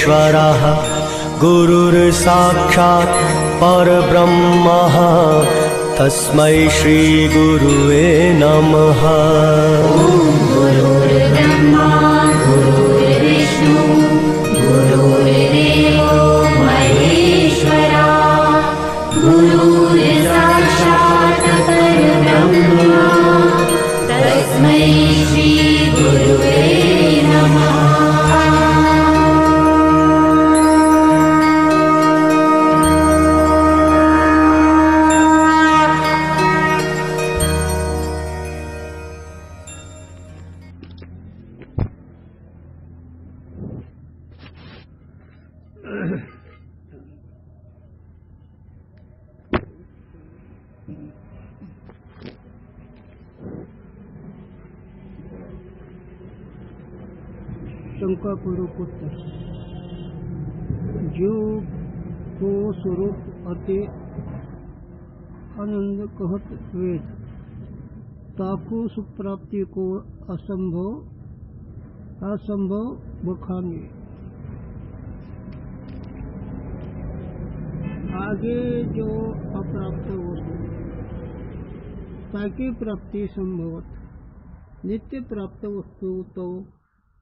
परमेश्वरः गुरुर्साक्षात् परब्रह्मः तस्मै श्री गुरुवे नमः। गुरुर्ब्रह्मा गुरुर्विष्णु गुरुर्देवो महेश्वरा गुरुर्साक्षात् परब्रह्मा तस्मै श्री गुरुवे नमः। शंका पूर्वक उत्तर। जीव को स्वरूप अति आनंद कहत वेद, ताकू सुप्राप्ति को असंभव बखाने। आगे जो अप्राप्त वस्तु ताकि प्राप्ति संभवत, नित्य प्राप्त वस्तु तो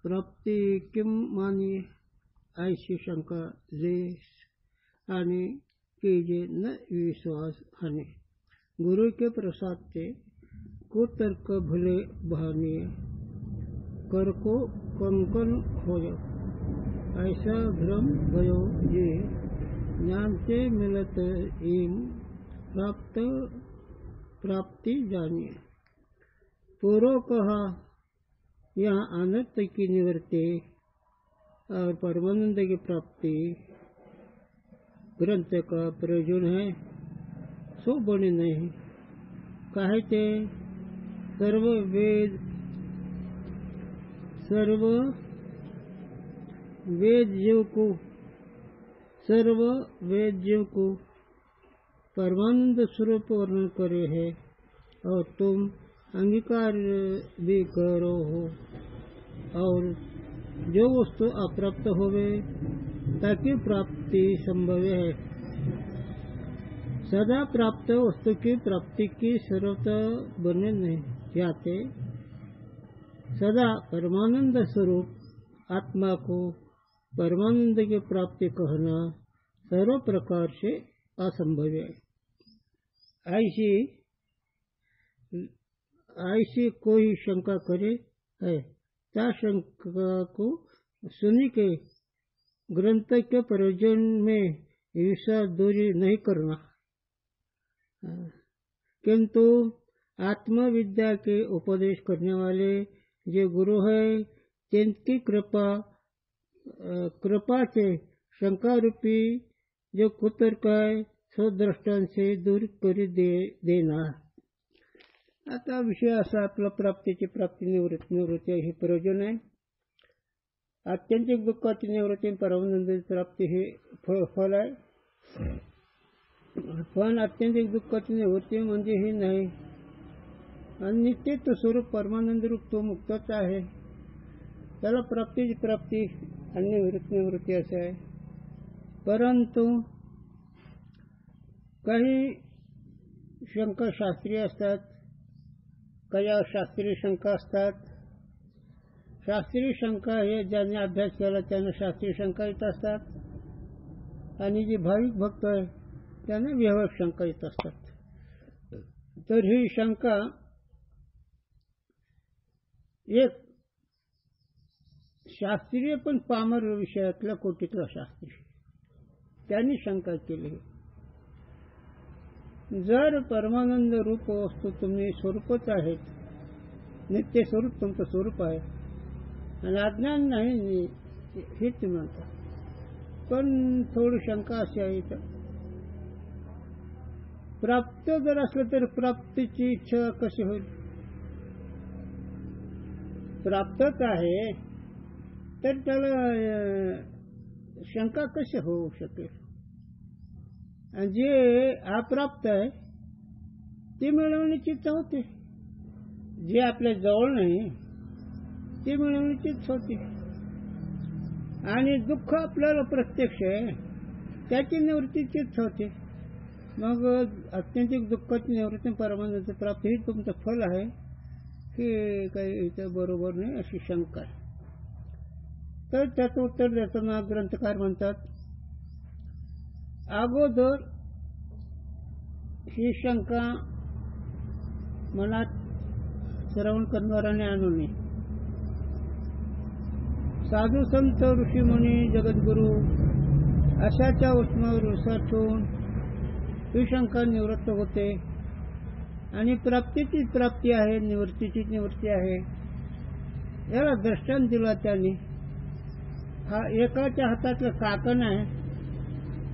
प्राप्ति किम मानी, ऐसी शंका ले आने कीजिए न विश्वास हानि। गुरु के प्रसाद से कुतर्क भले बहाने, कर को कंकन होयो, ऐसा भ्रम भयो जे ज्ञान से मिलत इन प्राप्ति जानिए। पूर्व कहा यहाँ अनर्थ की निवृत्ति और परमानंद की प्राप्ति ग्रंथ का प्रयोजन है, सो बने नहीं। कहते सर्व वेद जीव को परमानंद स्वरूप वर्णन करे है, और तुम अंगीकार भी करो हो। और जो वस्तु अप्राप्त होवे ताकि प्राप्ति संभव है। सदा प्राप्त वस्तु की प्राप्ति की सर्वथा बने नहीं जाते। सदा परमानंद स्वरूप आत्मा को परमानंद की प्राप्ति कहना सर्व प्रकार से असंभव है। ऐसी कोई शंका करे है, त्या शंका को सुनी के ग्रंथ के प्रयोजन में विश्वास दूरी नहीं करना, किंतु आत्मविद्या के उपदेश करने वाले जो गुरु है, जिनकी कृपा से शंका रूपी जो कुतर्क है स्वदृष्टांत से दूर कर देना। आता विषय असा आपला प्राप्तीची प्राप्ती निवृत्ती हे प्रयोजन आहे। आत्यंतिक दुःखाची निवृत्ती परमानंदाची प्राप्ती हे फल आहे। पण आत्यंतिक दुःखाची निवृत्ती म्हणजे ही नाही, आणि नित्य स्वरूप परमानंद रूप तो मुक्तच आहे। त्याला प्राप्तीची प्राप्ती आणि निवृत्ती असे आहे। परंतु काही शंका शास्त्रीय असतात, काही अशास्त्रीय शंका असतात। शास्त्रीय शंका हे ज्यांनी अभ्यास केला त्यांना शास्त्रीय शंका येत असतात, आणि जे भाविक भक्त आहे त्यांना व्यावहारिक शंका येत असतात। तर ही शंका एक शास्त्रीय पण पामर विषयातल्या कोटीतला शास्त्री त्यांनी शंका केली। जर परमानंद रूप वस्तू तुम्ही स्वरूपच आहेत, नित्य स्वरूप तुमचं स्वरूप आहे, आणि अज्ञान नाही हेच म्हणतात। पण थोडी शंका अशी आहे, प्राप्त जर असलं तर प्राप्तीची इच्छा कशी होईल? प्राप्तच आहे तर त्याला शंका कशी होऊ शकेल? आणि जे अप्राप्त आहे ते मिळवण्याची इच्छा होते, जे आपल्या जवळ नाही ते मिळवण्याची इच्छा होते। आणि दुःख आपल्याला प्रत्यक्ष आहे, त्याची निवृत्ती तीच होते. मग अत्यंतिक दुःखाची निवृत्ती परमानंदाची प्राप्ती ही तुमचं फल आहे की काही इथं बरोबर नाही अशी शंका आहे. तर त्याचं उत्तर देताना ग्रंथकार म्हणतात, अगोदर ही शंका मनात श्रवण करणाऱ्याने आणू नये. साधू संत ऋषीमुनी जगद्गुरु अशाच्या उष्मावर विश्वास ठेवून ही शंका निवृत्त होते आणि प्राप्तीचीच प्राप्ती आहे, निवृत्तीचीच निवृत्ती आहे. याला दृष्टांत दिला त्यांनी. हा एकाच्या हातातलं काकण आहे,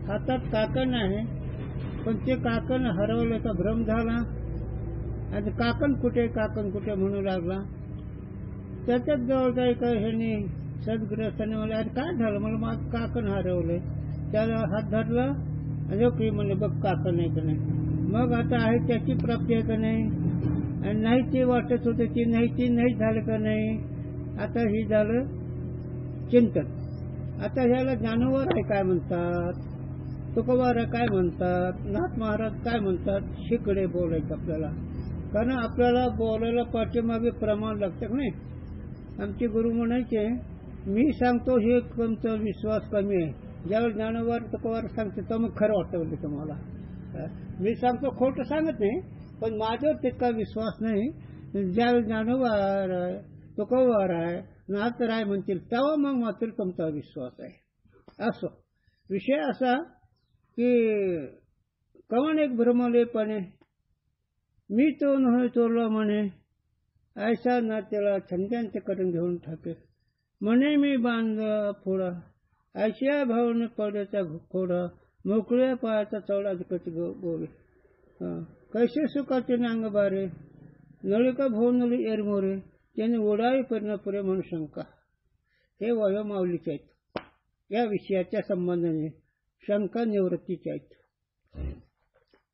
हातात काकण आहे, पण ते काकण हरवल्याचा भ्रम झाला आणि काकण कुठे म्हणू लागला. त्याच्याच जवळचा एका ह्याने सद्ग्रस्ताने मला अरे काय झालं, मला माझं काकण हरवलंय. त्याला हात धरला आणि ओके म्हणजे बघ काकण आहे का नाही. मग आता आहे त्याची प्राप्ती आहे का नाही, आणि नाही ते वाटत होते ती नाही झालं का नाही. आता ही झालं चिंतन. आता ह्याला ज्ञानोवर आहे काय म्हणतात, तुकोबार काय म्हणतात, नाथ महाराज काय म्हणतात, शिकडे बोलायचं आपल्याला. कारण आपल्याला बोलायला पाठीमागे प्रमाण लागतं नाही. आमचे गुरु म्हणायचे, मी सांगतो हे तुमचा विश्वास कमी आहे. ज्यावेळी ज्ञानोबार तुकोबार सांगते तर मग खरं वाटतं म्हणजे तुम्हाला. मी सांगतो खोटं सांगत नाही, पण माझ्यावर तितका विश्वास नाही. ज्यावेळी ज्ञानोबार आहे, तुकोबार आहे, नाथराय म्हणतील तेव्हा मग मात्र तुमचा विश्वास आहे. असो विषय असा की कवन एक भ्रमलेपणे मी तो नव्हे चोरला म्हणे, ऐसा ना त्याला छंद्यांचे करून घेऊन टाके. म्हणे मी बांधला फोडा, ऐशिया भावने पड्याचा खोडा, मोकळ्या पायाचा चवडा कच गोवे. कैसे सुखाचे नांग बारे, नळिका भोवनली एरमोरे, त्याने ओढावी परिणापुरे म्हणून शंका. हे वयो माऊलीचे आहेत. या विषयाच्या संबंधाने शंका निवृत्तीचे आहेत.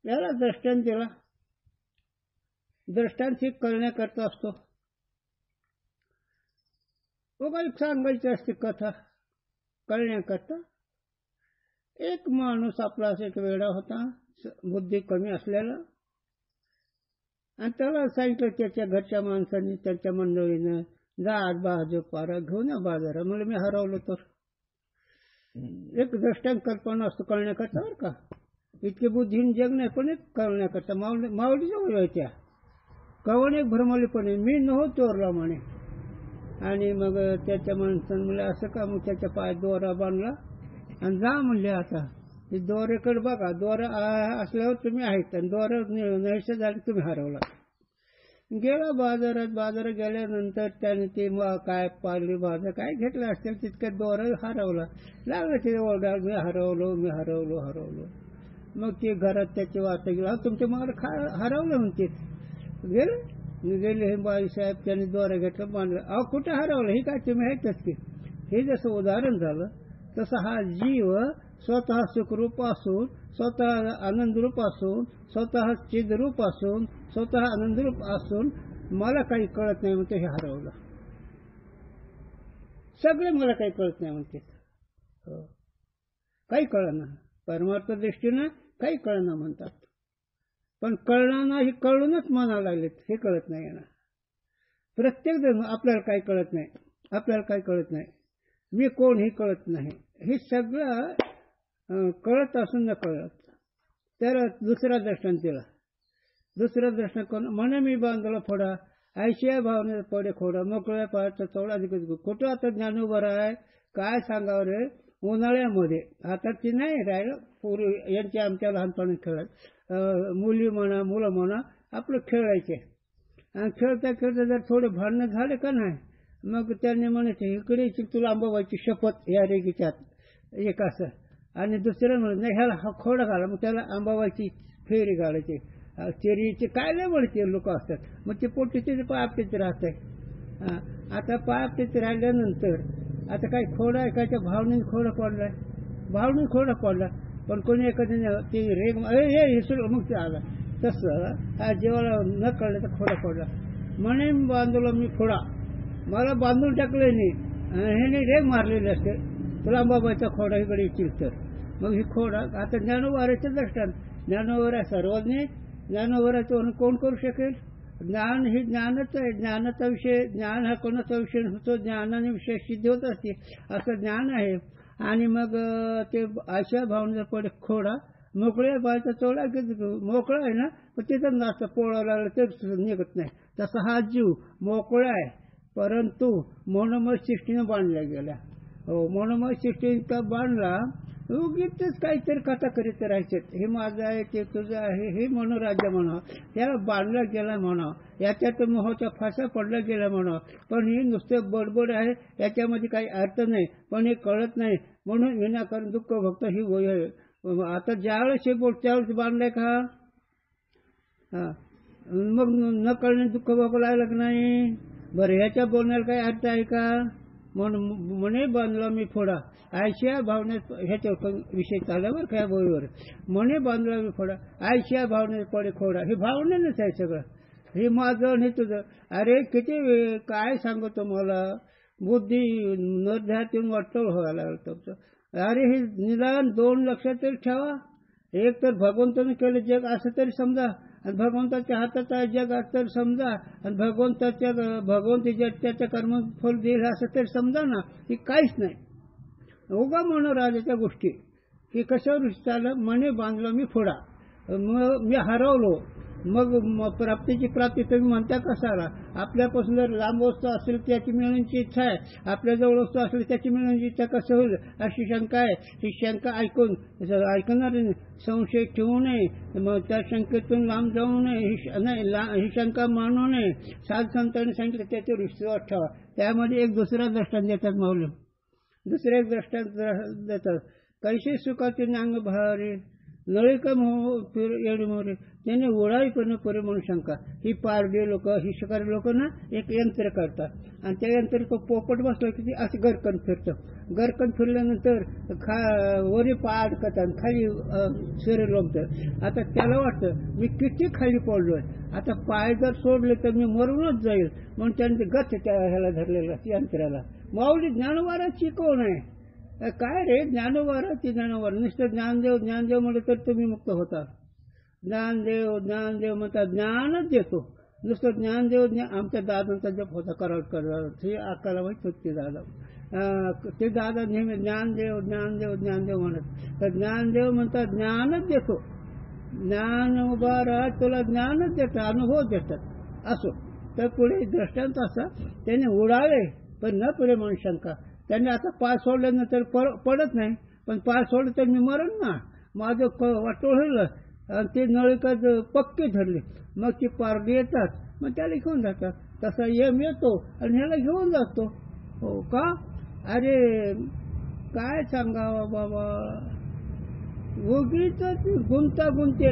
याला दृष्टांत दिला. दृष्टांत हे कळण्याकरता असतो. काही सांगायची असते कथा कळण्याकरता. एक माणूस आपला असा एक वेडा होता, बुद्धी कमी असलेला, आणि त्याला सांगितलं त्याच्या घरच्या माणसांनी, त्यांच्या मंडळीनं, जा आज भाजी पारा घेऊन या बाजारात. म्हणजे मी हरवलो तर. एक दृष्टांत कल्पना असतो कळण्याकरता बरं का. इतके बुद्धीन जग नाही, पण एक कळण्याकरता. माऊली जवळ आहे त्या कवन एक भ्रमलीपणे मी नव्हतो चोरला म्हणे. आणि मग त्याच्या माणसानं म्हणलं असं का. मग त्याच्या पायात दोरा बांधला आणि जा म्हणले. आता ते दोऱ्याकडे बघा, दोरा असल्यावर तुम्ही आहेत आणि दोरा नाहीसं झालं तुम्ही हरवला. गेला बाजारात गेल्यानंतर त्याने ते काय पाली भाज्या काय घेतलं असतील तितक्यात दोरा हरवला. लागलं ते ओरडा, मी हरवलो. मग ते घरात त्याची वार्ता गेला, तुमच्या मागं हरवलं म्हणते. गेले हे बाईसाहेब, त्यांनी दोरा घेतलं, बांधलं. अहो कुठे हरवलं, हे काय तुम्ही आहेतच की. हे जसं उदाहरण झालं तसं हा जीव स्वतः सुखरूप असून, स्वतः आनंदरूप असून, स्वतः चिदरूप असून, स्वतः आनंदरूप असून मला काही कळत नाही म्हणते. हे हरवलं. सगळे मला काही कळत नाही म्हणते. काही कळना, परमार्थ दृष्टीनं काही कळना म्हणतात. पण कळणार हे कळूनच म्हणायला लागलेत, हे कळत नाही ना. प्रत्येक जण आपल्याला काही कळत नाही, मी कोण हे कळत नाही. हे सगळं कळत असून न कळत. तर दुसरा दर्शन दिला. दुसरा दर्शन कोण म्हणे मी बांधला फोडा, ऐशिया भावने पडे खोडा, मोकळ्या पायाचा चवडा अधिक. कुठं आता ज्ञानोबर आहे काय सांगावं रे. उन्हाळ्यामध्ये आता ती नाही राहिलं. पूर्वी यांची आमच्या लहानपणी खेळत, मुलं म्हणा आपलं खेळायचे. आणि खेळता जर थोडे भांडणं झाले का नाही, मग त्यांनी म्हणायचे इकडे तुला आंबाबाईची शपथ या रेगीच्यात एक असं. आणि दुसरं म्हणत नाही ह्याला हा खोडा घाला, मग त्याला आंबाबाईची फेरी घालायची. चेरीचे काय नाही म्हणते लोक असतात. मग ते पोटीचे पाय आपटेच राहत आहे. आता पाय आपटेच राहिल्यानंतर आता काय खोडा आहे काय, त्या भावनेने खोडा पडला. पण कोणी एखाद्याने ते रेग हे मग ते आला. तसं हा जेव्हा न कळलं तर खोडा पडला. म्हणे बांधवला मी खोडा, मला बांधून टाकलं नाही, ह्याने रेग मारलेले असते. तुला अंबाबाईचा खोडा इकडे येतील तर मग ही खोडा आता ज्ञानोबाराचं दृष्टांत ज्ञानोबारा सर्वज्ञ ज्ञानोबाराचं कोण करू शकेल ज्ञान हे ज्ञानच आहे ज्ञानाचा विषय ज्ञान हा कोणाचा विषय नसतो ज्ञानाने विषय सिद्ध होत असते असं ज्ञान आहे आणि मग ते अशा भावनेचा पडे खोडा मोकळ्या बायचा चोळा मोकळा आहे ना पण तिथं जास्त पोळा लागला तर निघत नाही तसा हा जीव मोकळा आहे परंतु मनोमय सृष्टीने बांधला गेला हो मनोमय सृष्टीने बांधला उगीच काहीतरी कथा करीत राहायचे हे माझं आहे ते तुझं आहे हे मनोराज्य म्हणा त्याला बांधला गेला म्हणा याच्यात मोहाचा फासा पडला गेला म्हणा पण ही नुसतं बडबड आहे याच्यामध्ये काही अर्थ नाही पण हे कळत नाही म्हणून विनाकारण दुःख भक्त ही वय आहे आता ज्यावेळेस हे बोल त्यावेळेस बांधलाय का मग न कळणे दुःख भोग लागलं की नाही बरं ह्याच्या बोलण्याला काही अर्थ आहे का म्हणे बांधला मी फोडा आयशिया भावनेत ह्याच्या विषय चालल्यावर काय बोईवर म्हणे बांधला मी फोडा आयशिया भावनेत पडे खोडा हे भावनेनंच आहे सगळं हे माझं हे तुझं अरे किती काय सांगतो मला बुद्धी निर्धारातून वाटोळ व्हायला तुमचं अरे हे निदान 2 लक्षात तरी ठेवा एक तर भगवंताने केलं जग असं तरी समजा आणि भगवंताच्या हातात आहे जग असं तरी समजा आणि भगवंत त्याच्या कर्मफल देईल असं तरी समजा ना ही काहीच नाही उगा मनोराजाच्या गोष्टी ही कशावर चाललं म्हणे बांधलं मी फोडा मग मी हरवलो मग प्राप्तीची प्राप्ती तुम्ही म्हणता कसाला आपल्यापासून जर लांब वस्तू असेल त्याची मिळवण्याची इच्छा आहे आपल्याजवळ वस्तू असेल त्याची मिळवण्याची इच्छा कसं होईल अशी शंका आहे ही शंका ऐकणार संशय ठेवू नये मग त्या शंकेतून लांब जाऊ नये ही शंका मानू नये साध संतांनी सांगितलं त्याच्यावर विश्वास ठेवा त्यामध्ये एक दुसरा दृष्टांत देतात माऊली दुसरे एक दृष्टांत देतात कैसे सुखाचे नांग भारे नळिका एवढी मोरे त्याने ओढाईपणे परे म्हणून शंका ही पारडी लोक ही शिकारी लोक ना एक यंत्र करतात आणि त्या यंत्र पोपट बसलं की असं गरकन फिरतं गरकन फिरल्यानंतर वरी पाय अडकतात खाली शरीर लोंबतं आता त्याला वाटतं मी किती खाली पडलोय आता पाय जर सोडले तर मी मरूनच जाईल म्हणून त्याने गच त्या ह्याला धरलेलं यंत्राला माऊली ज्ञानोबाराची कोण आहे काय रे ज्ञानोबाराची ज्ञानोबार नुसतं ज्ञानदेव म्हटलं तर तुम्ही मुक्त होता ज्ञानदेव म्हणतात ज्ञानच देतो नुसतं ज्ञानदेव आमच्या दादांचा जप होता कराड हे आकाला माहित होते दादा ते दादा नेहमी ज्ञानदेव म्हणत तर ज्ञानदेव म्हणतात ज्ञानच देतो ज्ञानोबारा तुला ज्ञानच देतात अनुभव देतात असो तर पुढे दृष्टांत असा त्याने उडाले पण न पुढे म्हणून शंका त्यांनी आता पाय सोडल्यानंतर पडत नाही पण पाय सोडलं तर मी मरण ना माझं वाटोळ होईल आणि ते नळिका पक्के धरले मग ती पारडी येतात मग त्याला घेऊन जातात तसा यम येतो आणि ह्याला घेऊन जातो हो का अरे काय सांगावं बाबा उगीच गुंतागुंते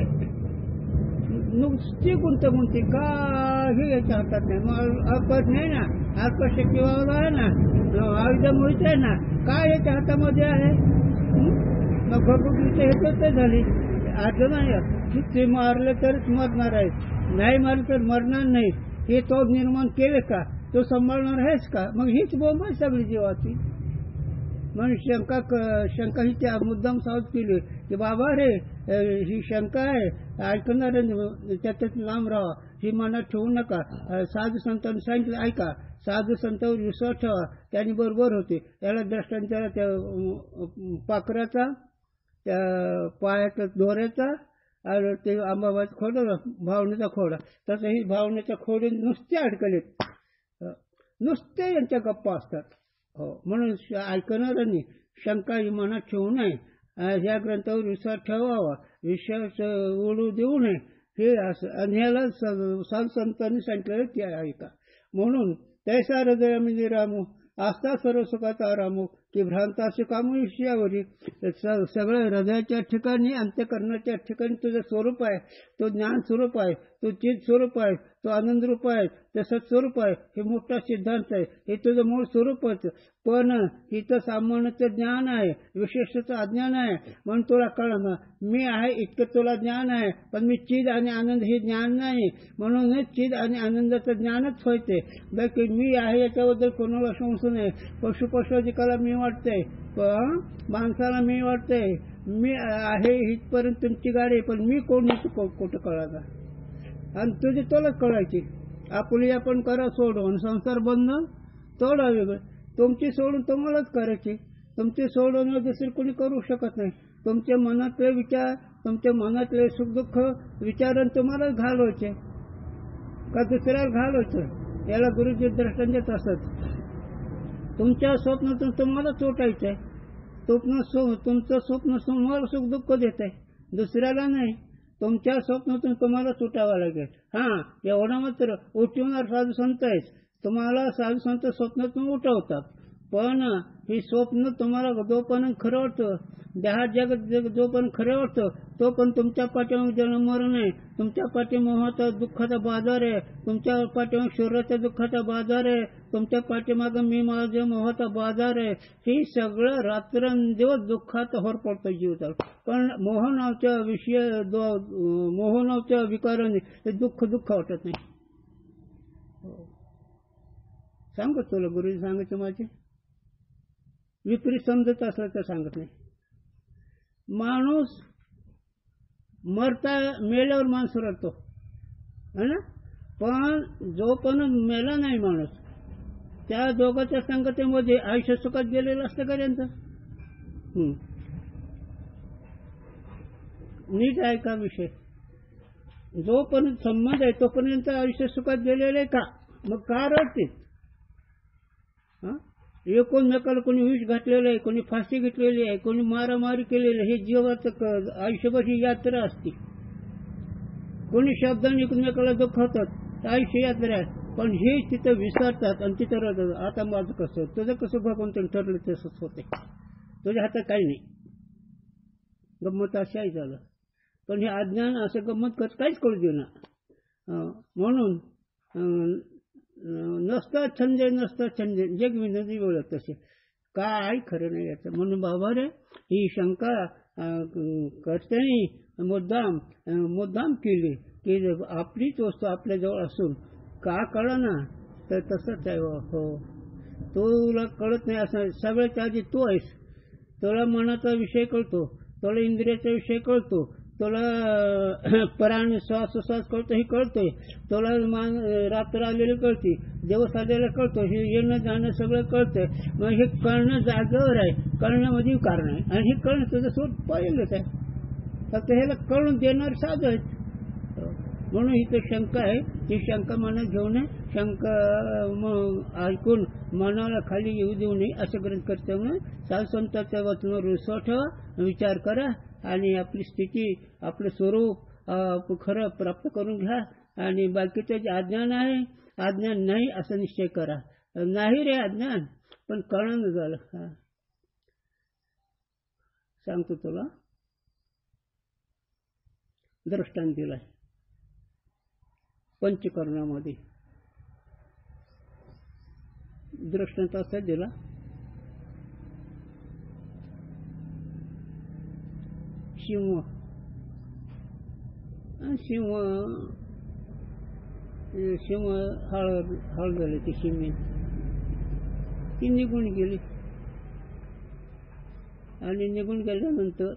नुसती गुंतागुंती काही याच्या हातात नाही मग अपद नाही ना अल्पशक्ती वावला आहे ना आयुधामुळेच आहे ना काय याच्या हातामध्ये आहे मग भगवद्गीता हेच झाली अर्थ नाही ते मारलं तरच मरणार आहे नाही मारलं तर मरणार नाही हे तो निर्माण केले का तो सांभाळणार आहेस का मग हीच बोंब आहे सगळी जीवाची म्हणून शंका ही त्या मुद्दाम सावध केली की बाबा रे ही शंका आहे ऐकणार त्याच्यात लांब राहा ही मनात ठेवू नका साधू संतांनी सांगितलं ऐका साधू संतांवर विश्वास ठेवा त्यांनी बरोबर होते याला दृष्टांताला त्या पाखराचा त्या पायाचा दोऱ्याचा आणि ते आंबाबाचा खोडा भावनेचा खोडा तसं ही भावनेच्या खोडे नुसते अडकलेत नुसते यांच्या गप्पा असतात हो म्हणून ऐकणाऱ्यांनी शंका ही मनात ठेवू नये ह्या ग्रंथावर विश्वास ठेवावा विश्वास ओढू देऊ नये हे असं आणि ह्याला साधू संतांनी सांगितलेलं ते ऐका म्हणून तैसा हृदयामध्ये रामू आस्था सर्व सुखाचा रामू की भ्रांताशी कामू विषयावरी सगळं हृदयाच्या ठिकाणी अंत्यकरणाच्या ठिकाणी तुझं स्वरूप आहे तो ज्ञान स्वरूप आहे तू चित स्वरूप आहे, तो आनंद रूप आहे, ते सत्स्वरूप आहे. हे मोठा सिद्धांत आहे. हे तुझं मूळ स्वरूपच. पण इथं सामान्यचं ज्ञान आहे, विशेषचं अज्ञान आहे. म्हणून तुला कळलं मी आहे इतकं तुला ज्ञान आहे, पण मी चिद आणि आनंद हे ज्ञान नाही. म्हणूनच चिद आणि आनंदाचं ज्ञानच व्हायचे. बाकी मी आहे याच्याबद्दल कोणाला संशय नाही. पशुपशुधिकाला मी वाटतंय, पण माणसाला मी वाटतंय मी आहे इथपर्यंत तुमची गाडी, पण मी कोण कुठं कळायचा. आणि तुझी तुलाच कळायची. आपली आपण करा सोडून संसार बंधन तोडा वेगळं. तुमची सोडून तुम्हालाच करायची. तुमची सोडून दुसरी कोणी करू शकत नाही. तुमच्या मनातले विचार, तुमच्या मनातले सुखदुःख विचारण तुम्हालाच घालवायचे का दुसऱ्याला घालवायचं. याला गुरुजी दृष्टांत देत असत. तुमच्या स्वप्नातून तुम्हाला चोटायचंय. तुमचं स्वप्न तुम्हाला सुख दुःख देत आहे, दुसऱ्याला नाही. तुमच्या स्वप्नातून तुम्हाला सुटावं लागेल. एवढा मात्र उठवणार साधू संत आहेच. तुम्हाला साधू संत स्वप्नातून उठवतात, पण हे स्वप्न तुम्हाला जोपर्यंत खरं वाटतं, देहात जगत जोपर्यंत खरं वाटतं, तो पण तुमच्या पाठीमागे जन्म मरण आहे. तुमच्या पाठीमागे दुःखाचा बाजार आहे. तुमच्या पाठीमागे शरीराच्या दुःखाचा बाजार आहे. तुमच्या पाठीमागे मी माझ्या मोहाचा बाजार आहे. हे सगळं रात्रंदिवस दुःखात होरपडतं जीवतात. पण मोहनावच्या विषय मोहनावच्या विकाराने ते दुःख वाटत नाही. सांगत तुला गुरुजी सांगायचं माझे विपरीत समजत असलं तर सांगत नाही. माणूस मेल्यावर माणूस रडतो है ना, पण जो पण मेला नाही माणूस, त्या दोघांच्या संगतीमध्ये आयुष्य सुखात गेलेलं असतं का त्यांचं. नीट आहे का विषय. जो पण संबंध आहे तोपर्यंत आयुष्य सुखात गेलेलं आहे का. मग का रडते. एकमेकाला कोणी विष घातलेलं आहे, कोणी फाशी घेतलेली आहे, कोणी मारामारी केलेली आहे. हे जीवाचं आयुष्यभर ही यात्रा असते. कोणी शब्दाने एकमेकाला दुखवतात, आयुष्य यात्रा आहे. पण हे तिथं विसरतात आणि तिथं रडतात. आता माझं कसं, तुझं कसं भगवंताने ठरलं तसंच होते. तुझ्या हातात काही नाही. गंमत अशाही झालं. पण हे अज्ञान असं गंमत काहीच करू दे ना. म्हणून नसता छंदे जग विनोदी बोलत तसे काय खरं नाही याचं. म्हणून बाबा रे ही शंका करते मुद्दाम केली की आपलीच वस्तू आपल्याजवळ असून का कळना. तर तसंच आहे हो. तुला कळत नाही असं सगळ्याच्या आधी तू आहेस. तुला मनाचा विषय कळतो, तुला इंद्रियाचा विषय कळतो, तुला प्राण श्वास कळतो, हे कळतंय. तुला रात्र आलेली कळते, दिवस आलेला कळतो, हे येणं जाणं सगळं कळतंय. मग हे कळणं जागेवर आहे, कळण्यामध्ये कारण आहे. आणि हे कळणं तुझं स्वतः पाहिलंच आहे. फक्त ह्याला कळून देणार साधं आहेत. म्हणून ही तर शंका आहे. ही शंका मनात घेऊ नये. शंका ऐकून मनाला खाली येऊ देऊ नये असं ग्रंथ करते. म्हणून साधू संतांच्या वचनावर विश्वास ठेवा, विचार करा आणि आपली स्थिती, आपलं स्वरूप खरं प्राप्त करून घ्या. आणि बाकीचं जे अज्ञान आहे, अज्ञान नाही असं निश्चय करा. नाही रे अज्ञान, पण कळण झालं. सांगतो तुला दृष्टांत दिलाय पंचकर्णामध्ये. दृष्टांत असा दिला, शिव हळ झाले. ती शिमी ती निघून गेली. आणि निघून गेल्यानंतर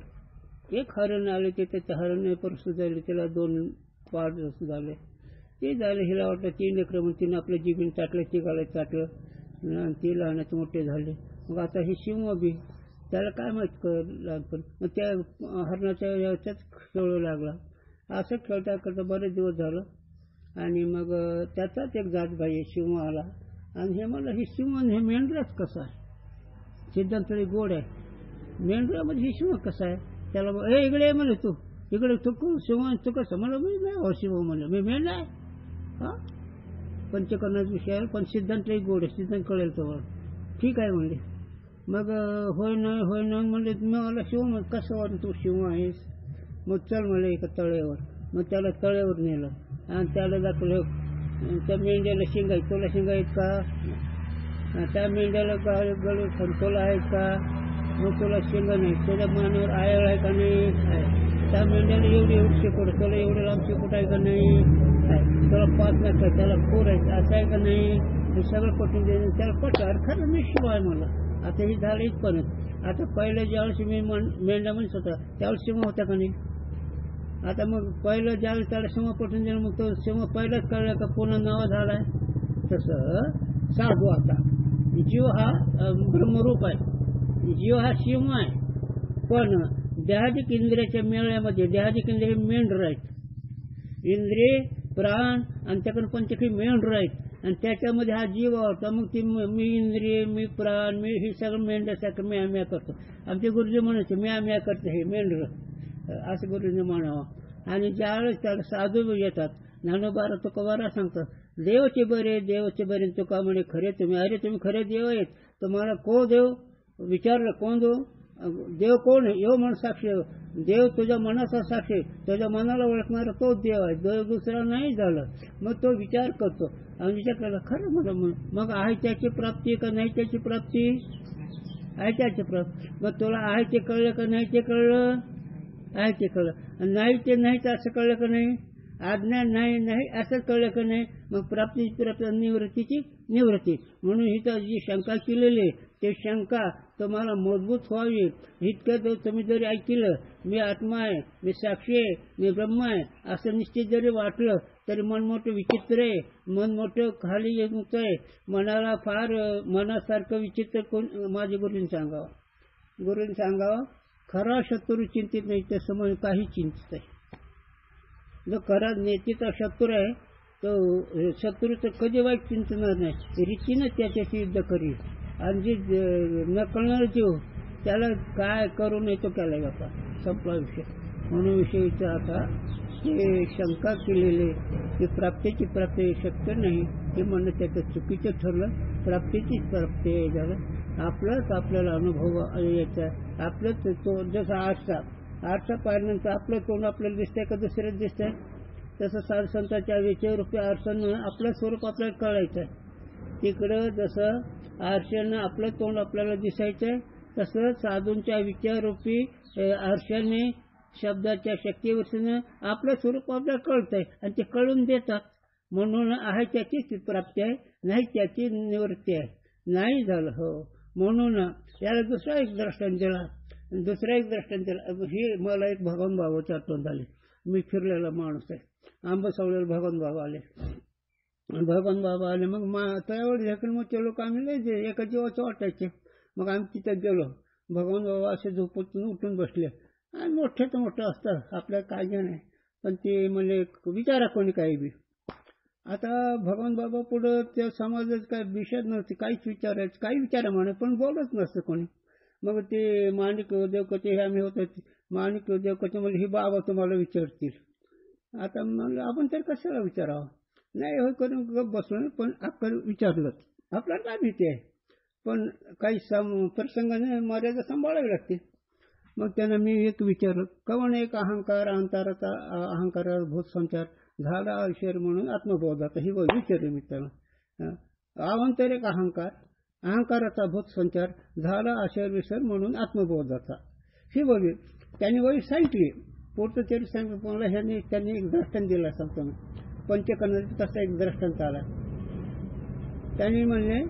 एक हरण आले. ते त्याच्या हरण परसू झाले, त्याला 2 पाठ झाले. ते झाले. हिला वाटलं 3 लेकरं म्हणून तिने आपल्या जिबीन चाटलं, चिघाला चाटलं, ते लहानाचे मोठे झाले. मग आता हे शिव बी त्याला काय माहित कर लहानपण. मग त्या हरणाच्या याच्यात खेळू लागला. असं खेळता करता बरेच दिवस झालं. आणि मग त्याचाच एक जात भाई शिव आला. आणि हे मला हे शिव हे मेंढराच कसं आहे. सिद्धांत गोड आहे. मेंढरामध्ये हे शिव कसं आहे. त्याला इकडे म्हणे तू इकडे तू शिव तू कसं. मला मी नाही हो शिव म्हणलं, मी मेंढरा आहे. पंचकर्णाचा विषय आहे, पण सिद्धांत गोड आहे. सिद्धांत कळेल तर ठीक आहे म्हणले. मग होय नाही म्हणले. मला शिव म्हण कसं वाटतं तू शिव आहेस. मग चल म्हणले एका तळ्यावर. मग त्याला तळ्यावर नेलं. आणि त्याला दाखवलं त्या मेंढ्याला शिंग आहेत, तुला शिंग आहेत का? त्या मेंढ्याला गळू तुला आहेत का? मग तुला शिंग नाही, तुझ्या मानावर आयल आहे का नाही? त्या मेंढ्याला एवढी शेपूट, तुला एवढं लांब शेपूट आहे का नाही? तुला 5 नख, त्याला 4 आहेत, असं आहे का नाही? हे सगळं पटून दे. त्याला पटलं, खरं मी शिवाय मला. आता हे झालं इथपर्यंत. आता पहिलं ज्यावेळेस मी मेंढ्या म्हणत होता त्यावेळेस शिवा होता का नाही? आता मग पहिलं ज्यावेळेस त्याला शिवा पटून दिलं, मग तो शिवा पहिलाच कळलं का पुन्हा नवा झालाय? तसं साधू आता जीव हा ब्रह्मरूप आहे, जीव हा शिव आहे. पण देहादिक इंद्रियाच्या मेळ्यामध्ये देहादिक इंद्रिय मेंढर आहेत, इंद्रिय प्राण आणि त्याकडे पंचकी मेंढर आहेत, आणि त्याच्यामध्ये हा जीव आवडतो. मग ती मी इंद्रिय, मी प्राण, मी हे सगळं मेंढ्यासारखं म्या म्या करतो. आमचे गुरुजी म्हणायचे म्या म्या करते हे मेंढर, असं गुरुजी म्हणावं. आणि ज्यावेळेस त्याला साधू येतात, ज्ञानोबारा तुकोबारा सांगतात, देवचे बरे तुका म्हणे खरे तुम्ही. अरे तुम्ही खरे देव आहेत. तुम्हाला कोण देव विचारलं, कोण देव कोण आहे? यो म्हण साक्षी. देव तुझ्या मनाचा साक्षी, तुझ्या मनाला ओळखणारा तोच देव आहे, देव दुसरा नाही झालं. मग तो विचार करतो आणि विचार करायला खरं म्हणून मग आहे त्याची प्राप्ती का नाही त्याची प्राप्ती? आहे त्याची प्राप्ती. मग तुला आहे ते कळलं का नाही ते कळलं? आहे ते कळलं. नाही ते नाही तर असं कळलं का नाही? आज्ञा नाही नाही असं कळलं का नाही? मग प्राप्तीची प्राप्ती, निवृत्तीची निवृत्ती. म्हणून इथं जी शंका केलेली ते शंका तुम्हाला मजबूत व्हावी. इतकं तुम्ही जरी ऐकलं मी आत्मा आहे, मी साक्षी आहे, मी ब्रह्म आहे असं निश्चित जरी वाटलं तरी मन मोठं विचित्र आहे, मन मोठं खाली येत आहे. मनाला फार मनासारखं विचित्र कोण? माझे गुरुंनी सांगावं खरा शत्रू चिंतित नाही तर समज काही चिंतित आहे. जो खरा नेतीचा शत्रू आहे तो शत्रू तर कधी वाईट चिंतणार नाही, रीतीनं त्याच्याशी युद्ध करील. आणि जे न कळणार जीव त्याला काय करू नये तो केला जाता, संपला विषय. म्हणून विषयीचं आता ते शंका केलेले की प्राप्तीची प्राप्ती शक्य नाही हे म्हणणं त्याचं चुकीचं ठरलं. प्राप्तीचीच प्राप्ती झालं. आपलाच आपल्याला अनुभव यायचा. आपलंच तो जसा आरसा पाहिल्यानंतर आपलं तोंड आपल्याला दिसतंय का दुसऱ्याच दिसतंय? तसं साधू संतांच्या विचाररूपी आरशानं आपलं स्वरूप आपल्याला कळायचं आहे. तिकडं जसं आरशानं आपलं तोंड आपल्याला दिसायचंय तसं साधूंच्या विचाररूपी आरशाने शब्दाच्या शक्तीवरनं आपलं स्वरूप आपल्याला कळतंय आणि ते कळून देतात. म्हणून आहे त्याचीच प्राप्ती आहे, नाही त्याची निवृत्ती आहे. नाही झालं हो म्हणून याला दुसरा एक दृष्टांत दिला. ही मला एक भगवान बाबाची आठवण झाली. मी फिरलेला माणूस आहे, आंबसावळ्याला भगवान बाबा आले. मग त्यावेळी ढेकलमोठचे लोक आम्ही लय एका जीवाचं वाटायचे. मग आम्ही तिथं गेलो. भगवान बाबा असे झोपून उठून बसले आणि मोठे तर मोठं असतं आपल्याला काय घ्या नाही, पण ते म्हणजे विचारा कोणी काही बी. आता भगवान बाबा पुढं त्या समाजात काय विषय नव्हते, काहीच विचारायचं, काही विचारा म्हणे पण बोलत नसतं कोणी. मग ते माणिक देवकते हे आम्ही होतो, माणिक देवकते म्हणजे ही बाबा तुम्हाला विचारतील. आता मग आपण तर कशाला विचारावं? नाही होय करून गप बसलो, पण आपण विचारलं आपल्याला काय भीती आहे, पण काही प्रसंगाने मर्यादा सांभाळावी लागते. मग त्यांना मी एक विचारलं, कवण एक अहंकाराचा भूत संचार झाला ईश्वर म्हणून आत्मबोधाचा. ही विचारलं मी त्यांना. अवांतर एक अहंकाराचा भूत संचार झाला आशय विसर म्हणून आत्मबोधाचा. ही बघी त्यांनी वही सांगितली. पुढचं तरी सांगितलं मला ह्याने त्यांनी एक दृष्टांत दिला. सांगतो मी पंचकर्णाचा तसा एक दृष्टांत आला. त्यांनी म्हणले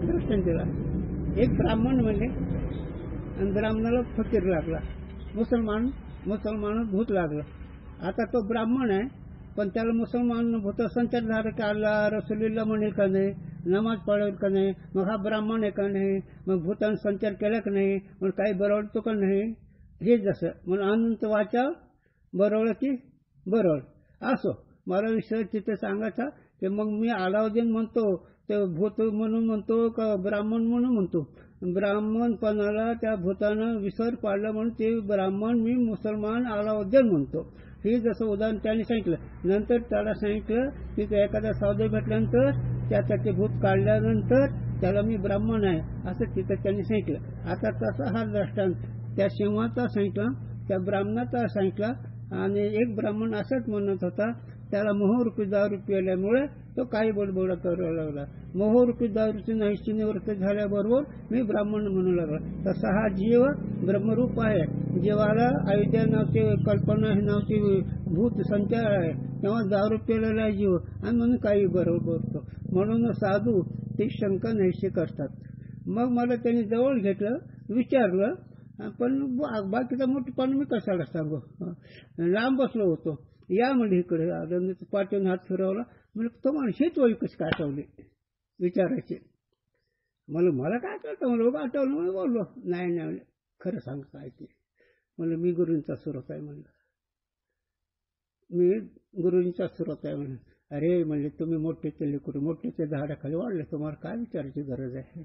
दृष्टांत दिला. एक ब्राह्मण म्हणले आणि ब्राह्मणाला फकीर लागला, मुसलमान भूत लागला. आता तो ब्राह्मण आहे पण त्याला मुसलमान भूत संचार झाला की अल्लाह रसूलुल्लाह म्हणेल का नाही, नमाज पडेल का नाही, मग हा ब्राह्मण आहे का नाही, मग भूतान संचार केला का नाही, मग काही बरवडतो का नाही. हे जसं म्हणून अनंत वाचा बरवळ की बरवळ असो. मला विषय तिथे सांगायचा ते मग मी अलाउद्दीन म्हणतो ते भूत म्हणून म्हणतो का ब्राह्मण म्हणून म्हणतो. ब्राह्मणपणाला त्या भूतानं विसर पाडला म्हणून ते ब्राह्मण मी मुसलमान अलाउद्दीन म्हणतो. हे जसं उदाहरण त्याने सांगितलं. नंतर त्याला सांगितलं की एखादा सावध भेटल्यानंतर त्याचा ते भूत काढल्यानंतर त्याला मी ब्राह्मण आहे असं तिथं त्यांनी सांगितलं. आता तसा हा दृष्टांत त्या सिंहाचा सांगितला, त्या ब्राह्मणाचा सांगितला, आणि एक ब्राह्मण असंच म्हणत होता, त्याला मोहरूपी दारू पिल्यामुळे तो काही बडबड करायला लागला. मोहरूपी दारूची नाहीशी निवृत्त झाल्याबरोबर मी ब्राह्मण म्हणू लागला. तसा हा जीव ब्रह्मरूप आहे. जीवाला अविद्या नावची कल्पना हे नावची भूत संचार आहे. तेव्हा दारू पिलेला जीव आणि म्हणून काही बरोबर करतो. म्हणून साधू ते शंका नाहीशी करतात. मग मला त्यांनी जवळ घेतलं, विचारलं, पण बाकीचा मोठेपण मी कशाला सांगू. लांब बसलो होतो. या म्हणजे इकडे आलं, पाठीने हात फिरवला. म्हणजे तुम्हाला हेच वय कशी काय आठवली विचारायचे. मला काय आठवतं, मला बघा आठवलं म्हणून बोललो. नाही खरं सांग काय ते. म्हणलं मी गुरूंचा स्रोत आहे. म्हणलं मी गुरूंचा स्रोत आहे. म्हणलं अरे म्हणले तुम्ही मोठेचे लेकरू, मोठेच्या झाडाखाली वाढले, तुम्हाला काय विचारायची गरज आहे.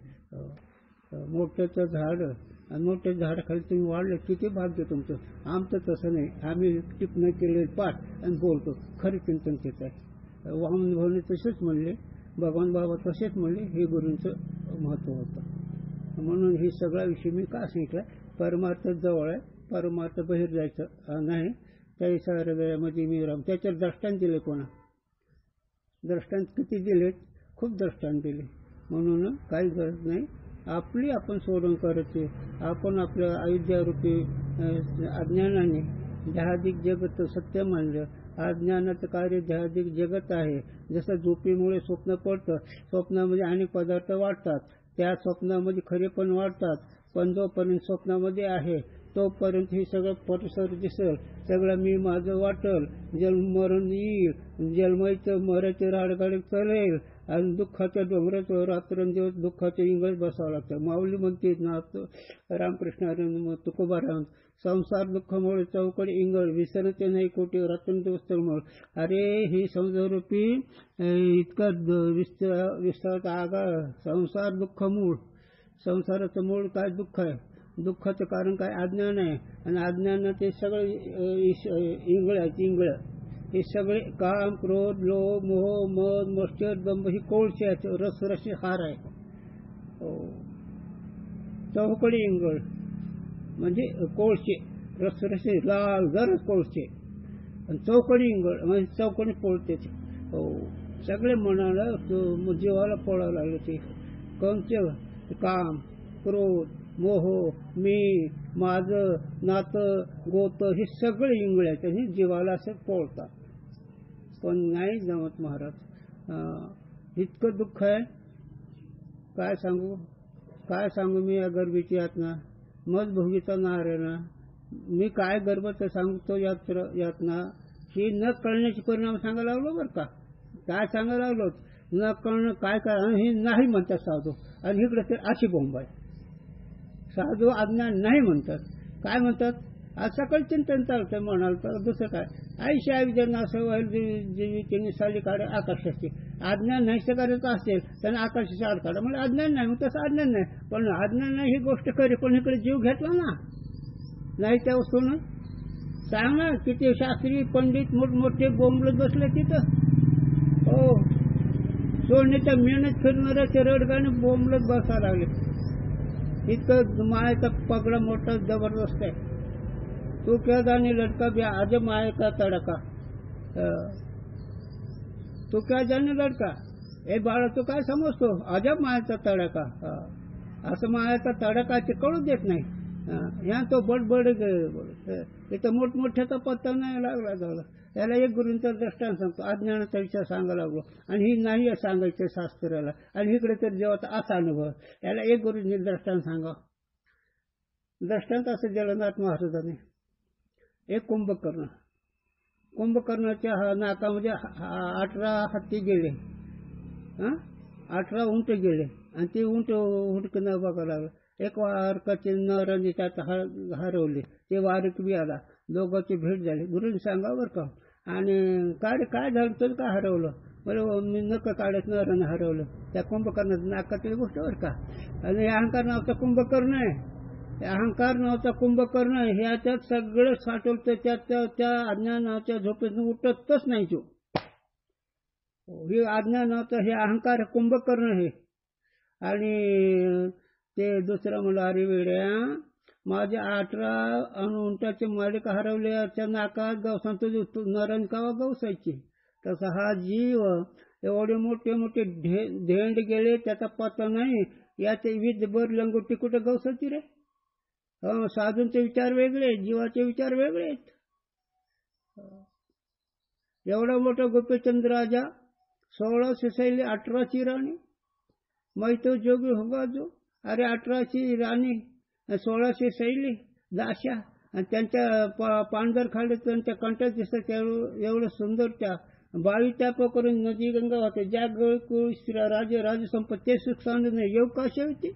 मोठ्याचं झाड आणि मोठ्या झाडाखाली तुम्ही वाढले, किती भाग्य तुमचं. आमचं तसं नाही. आम्ही टिपणं केले पाठ आणि बोलतो. खरे चिंतन तेच आहे. वामन भाऊने तसेच म्हणले, भगवान बाबा तसेच म्हणले. हे गुरूंचं महत्त्व होतं. म्हणून हे सगळा विषय मी का सांगितलं. परमार्थ जवळ आहे, परमार्थ बाहेर जायचं नाही. त्याही साऱ्या वेळामध्ये मी राम त्याच्यात दृष्टांत दिले. कोणा दृष्टांत किती दिलेत, खूप दृष्टांत दिले. म्हणून काही गरज नाही. आपली आपण सोडून करायचे. आपण आपल्या अविद्यारूपी अज्ञानाने ध्यादिक जगत सत्य मानलं. अज्ञानाचं कार्य ध्यादिक जगत आहे. जसं झोपीमुळे स्वप्न पडतं, स्वप्नामध्ये अनेक पदार्थ वाढतात, त्या स्वप्नामध्ये खरे पण वाढतात. पण जोपर्यंत स्वप्नामध्ये आहे तोपर्यंत हे सगळं परिसर दिसेल, सगळं मी माझं वाटल. जन्म मरण येईल, जन्मायचं मरायचं राडगाडी चालेल आणि दुःखाच्या डोंगराचं रात्रंदिवस दुःखाचे इंगळ बसावं लागतं. माऊली म्हणते ना रामकृष्ण तुकोबाराम, संसार दुःखामुळे चौकडी इंगळ विसरते नाही कोटी रात्रंदिवस तळमळ. अरे ही संसारूपी इतकं विस्तार आगाळ. संसार दुःख मूळ. संसाराचं मूळ काय दुःख आहे. दुःखाचं कारण काय अज्ञान आहे. आणि अज्ञानात ते सगळे इंगळ आहेत. इंगळ हे सगळे काम क्रोध लोभ मोह मद मत्सर दंभ ही कोळशे आहेत. रसरशी हार आहे. चौकडी इंगळ म्हणजे कोळशे, रसरशी लाल गरज कोळशे. आणि चौकडी इंगळ म्हणजे चौकडी पोळते. सगळे मनाला जीवाला पोळायला लागले. ते कोणते काम क्रोध मोह मी माझं नातं गोत हे सगळे इंगळ्याचे हे जीवाला असं पोळतात. पण नाही जमत महाराज. इतकं दुःख आहे काय सांगू मी या गर्भीची यातना. मज भोगीचा नारायणा मी काय गर्भाचं सांगतो यातना. ही न कळण्याचे परिणाम सांगायला लागलो बरं का. काय सांगायला लागलो न कळणं काय हे नाही म्हणतात साधू. आणि इकडे तर अशी बोंब आहे. साधू अज्ञान नाही म्हणतात. काय म्हणतात. आज सकाळी चिंतन चालतं म्हणाल तर दुसरं काय. आयुष्य विद्यार्थी असं व्हायला जीवी त्यांनी साली काढे आकाशाची. अज्ञान नाही करायचं असेल त्यांना आकाशाची आड काढा. म्हणजे अज्ञान नाही. मग तसं अज्ञान नाही. पण अज्ञान नाही ही गोष्ट खरी. पण इकडे जीव घेतला ना नाही त्या वस्तून सांग ना. किती शास्त्री पंडित मोठमोठे बोंबलत बसले तिथं. हो सोडण्याच्या मेहनत फिरणाऱ्याचे रडगाने बोंबलत बसायला लागले. इतकं मायेचा पगडा मोठा जबरदस्त आहे. तू क्या जाने लड़का भी आज माये का तड़का. तू क्या जाने लड़का. ए बाळा तू काय समजतो. अजब मायाचा तडका. असं मायाचा तडका ते कळू देत नाही. ह्या तो बडबड इथं मोठमोठ्याचा पत्ता नाही लागला झाला. याला एक गुरूंचा दृष्टांत सांगतो. अज्ञानाचा विचार सांगायला लागलो आणि ही नाही सांगायचं शास्त्राला. आणि इकडे तर जेव्हा असा अनुभव याला एक गुरूंनी दृष्टांत सांगा. दृष्टांत असं जगन्नाथ महाराजांनी एक कुंभकर्णाच्या नाकामध्ये 18 हत्ती गेले, 18 उंट गेले आणि ते उंट हुडकणं बघायला लागलं. एक वारकाचे नरांनी त्यात हरवले. ते वारक बी आला. दोघांची भेट झाली. गुरुने सांगा बरं का. आणि काय झालं तर काय हरवलं. बरं मी नका काढत नरानं हरवलं. त्या कुंभकर्णाचं नाकातली गोष्ट बरं का. आणि अहंकार नावाचा कुंभकर्ण आहे. अहंकार नावाचा कुंभकर्ण ह्याच्यात सगळं साठवलं. त्या अज्ञानाच्या झोपेतून उठतच नाही तो. हे अज्ञानाचा हे अहंकार कुंभकर्ण आहे. आणि ते दुसरं म्हणलं अरे वेड्या माझ्या 18 उंटाचे मालिक हरवल्याच्या नाकात गवसांत नरण कावा गवसायची. तसा हा जीव एवढे मोठे मोठे धेंड गेले त्याचा पत्ता नाही. याचे विधभर लंगोटी कुठे गवसाची रे. साधूंचे विचार वेगळे, जीवाचे विचार वेगळे आहेत. एवढा मोठा गोपीचंद राजा 16 शैली 18ची राणी. मै तो जोगी होगा जो. अरे 18ची राणी 16 शैली दाशा आणि त्यांच्या पांढर खाली त्यांच्या कंठात दिसत एवढं सुंदर त्या 22 टॅप करून नदी गंगा होते. ज्या गळकुळ राजे राजसंपत ते सुख सांगत नाही येऊ कशा होते.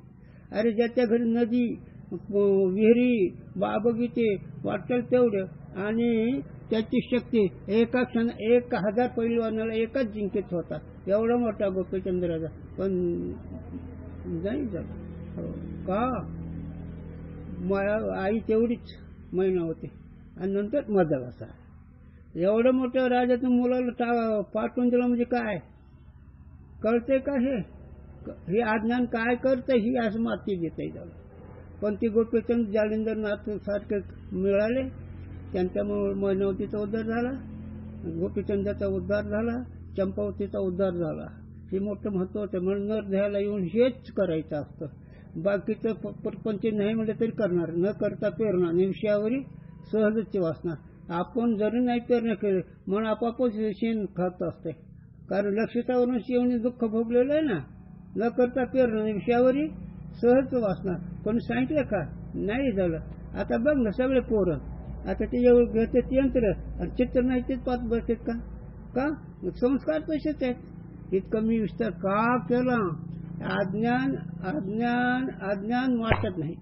अरे ज्याच्या घरी नदी विहिरी बाबगीचे वाटेल तेवढं आणि त्याची शक्ती एका क्षण 1000 पैलवानाला एकाच जिंकत होता. एवढा मोठा गोपीचंद राजा पण नाही झाला का. आई तेवढीच महिना होते आणि नंतर मदगासा. एवढं मोठ्या राजाचं मुलाला पाठवून दिलं म्हणजे काय कळतंय का. हे अज्ञान काय करतंय ही असं माती देतंय त्याला. पण ती गोपीचंद जालिंदरनाथ सारखे मिळाले. त्यांच्यामुळे मैनावतीचा उद्धार झाला, गोपीचंदाचा उद्धार झाला, चंपावतीचा उद्धार झाला. हे मोठं महत्वाचं. म्हणून नर ध्यायला येऊन हेच करायचं असतं. बाकीचं प्रपंच नाही म्हटलं तरी करणार. न करता पेरणा निविषयावरी सहजची वासना. आपण जरी नाही पेरणा केले म्हणून आपापच शेण खात असते. कारण लक्षितावरून शिवणी दुःख भोगलेलं आहे ना. न करता पेरणा निविषयावरी सहज वासना. कोणी सांगितलं का नाही झालं. आता बघ ना सगळे पोरं आता ते एवढं घेतात यंत्र आणि चित्र नाही तेच पाच बसतात का संस्कार तसेच आहेत. इतकं मी विस्तार का केला. अज्ञान अज्ञान अज्ञान वाटत नाही.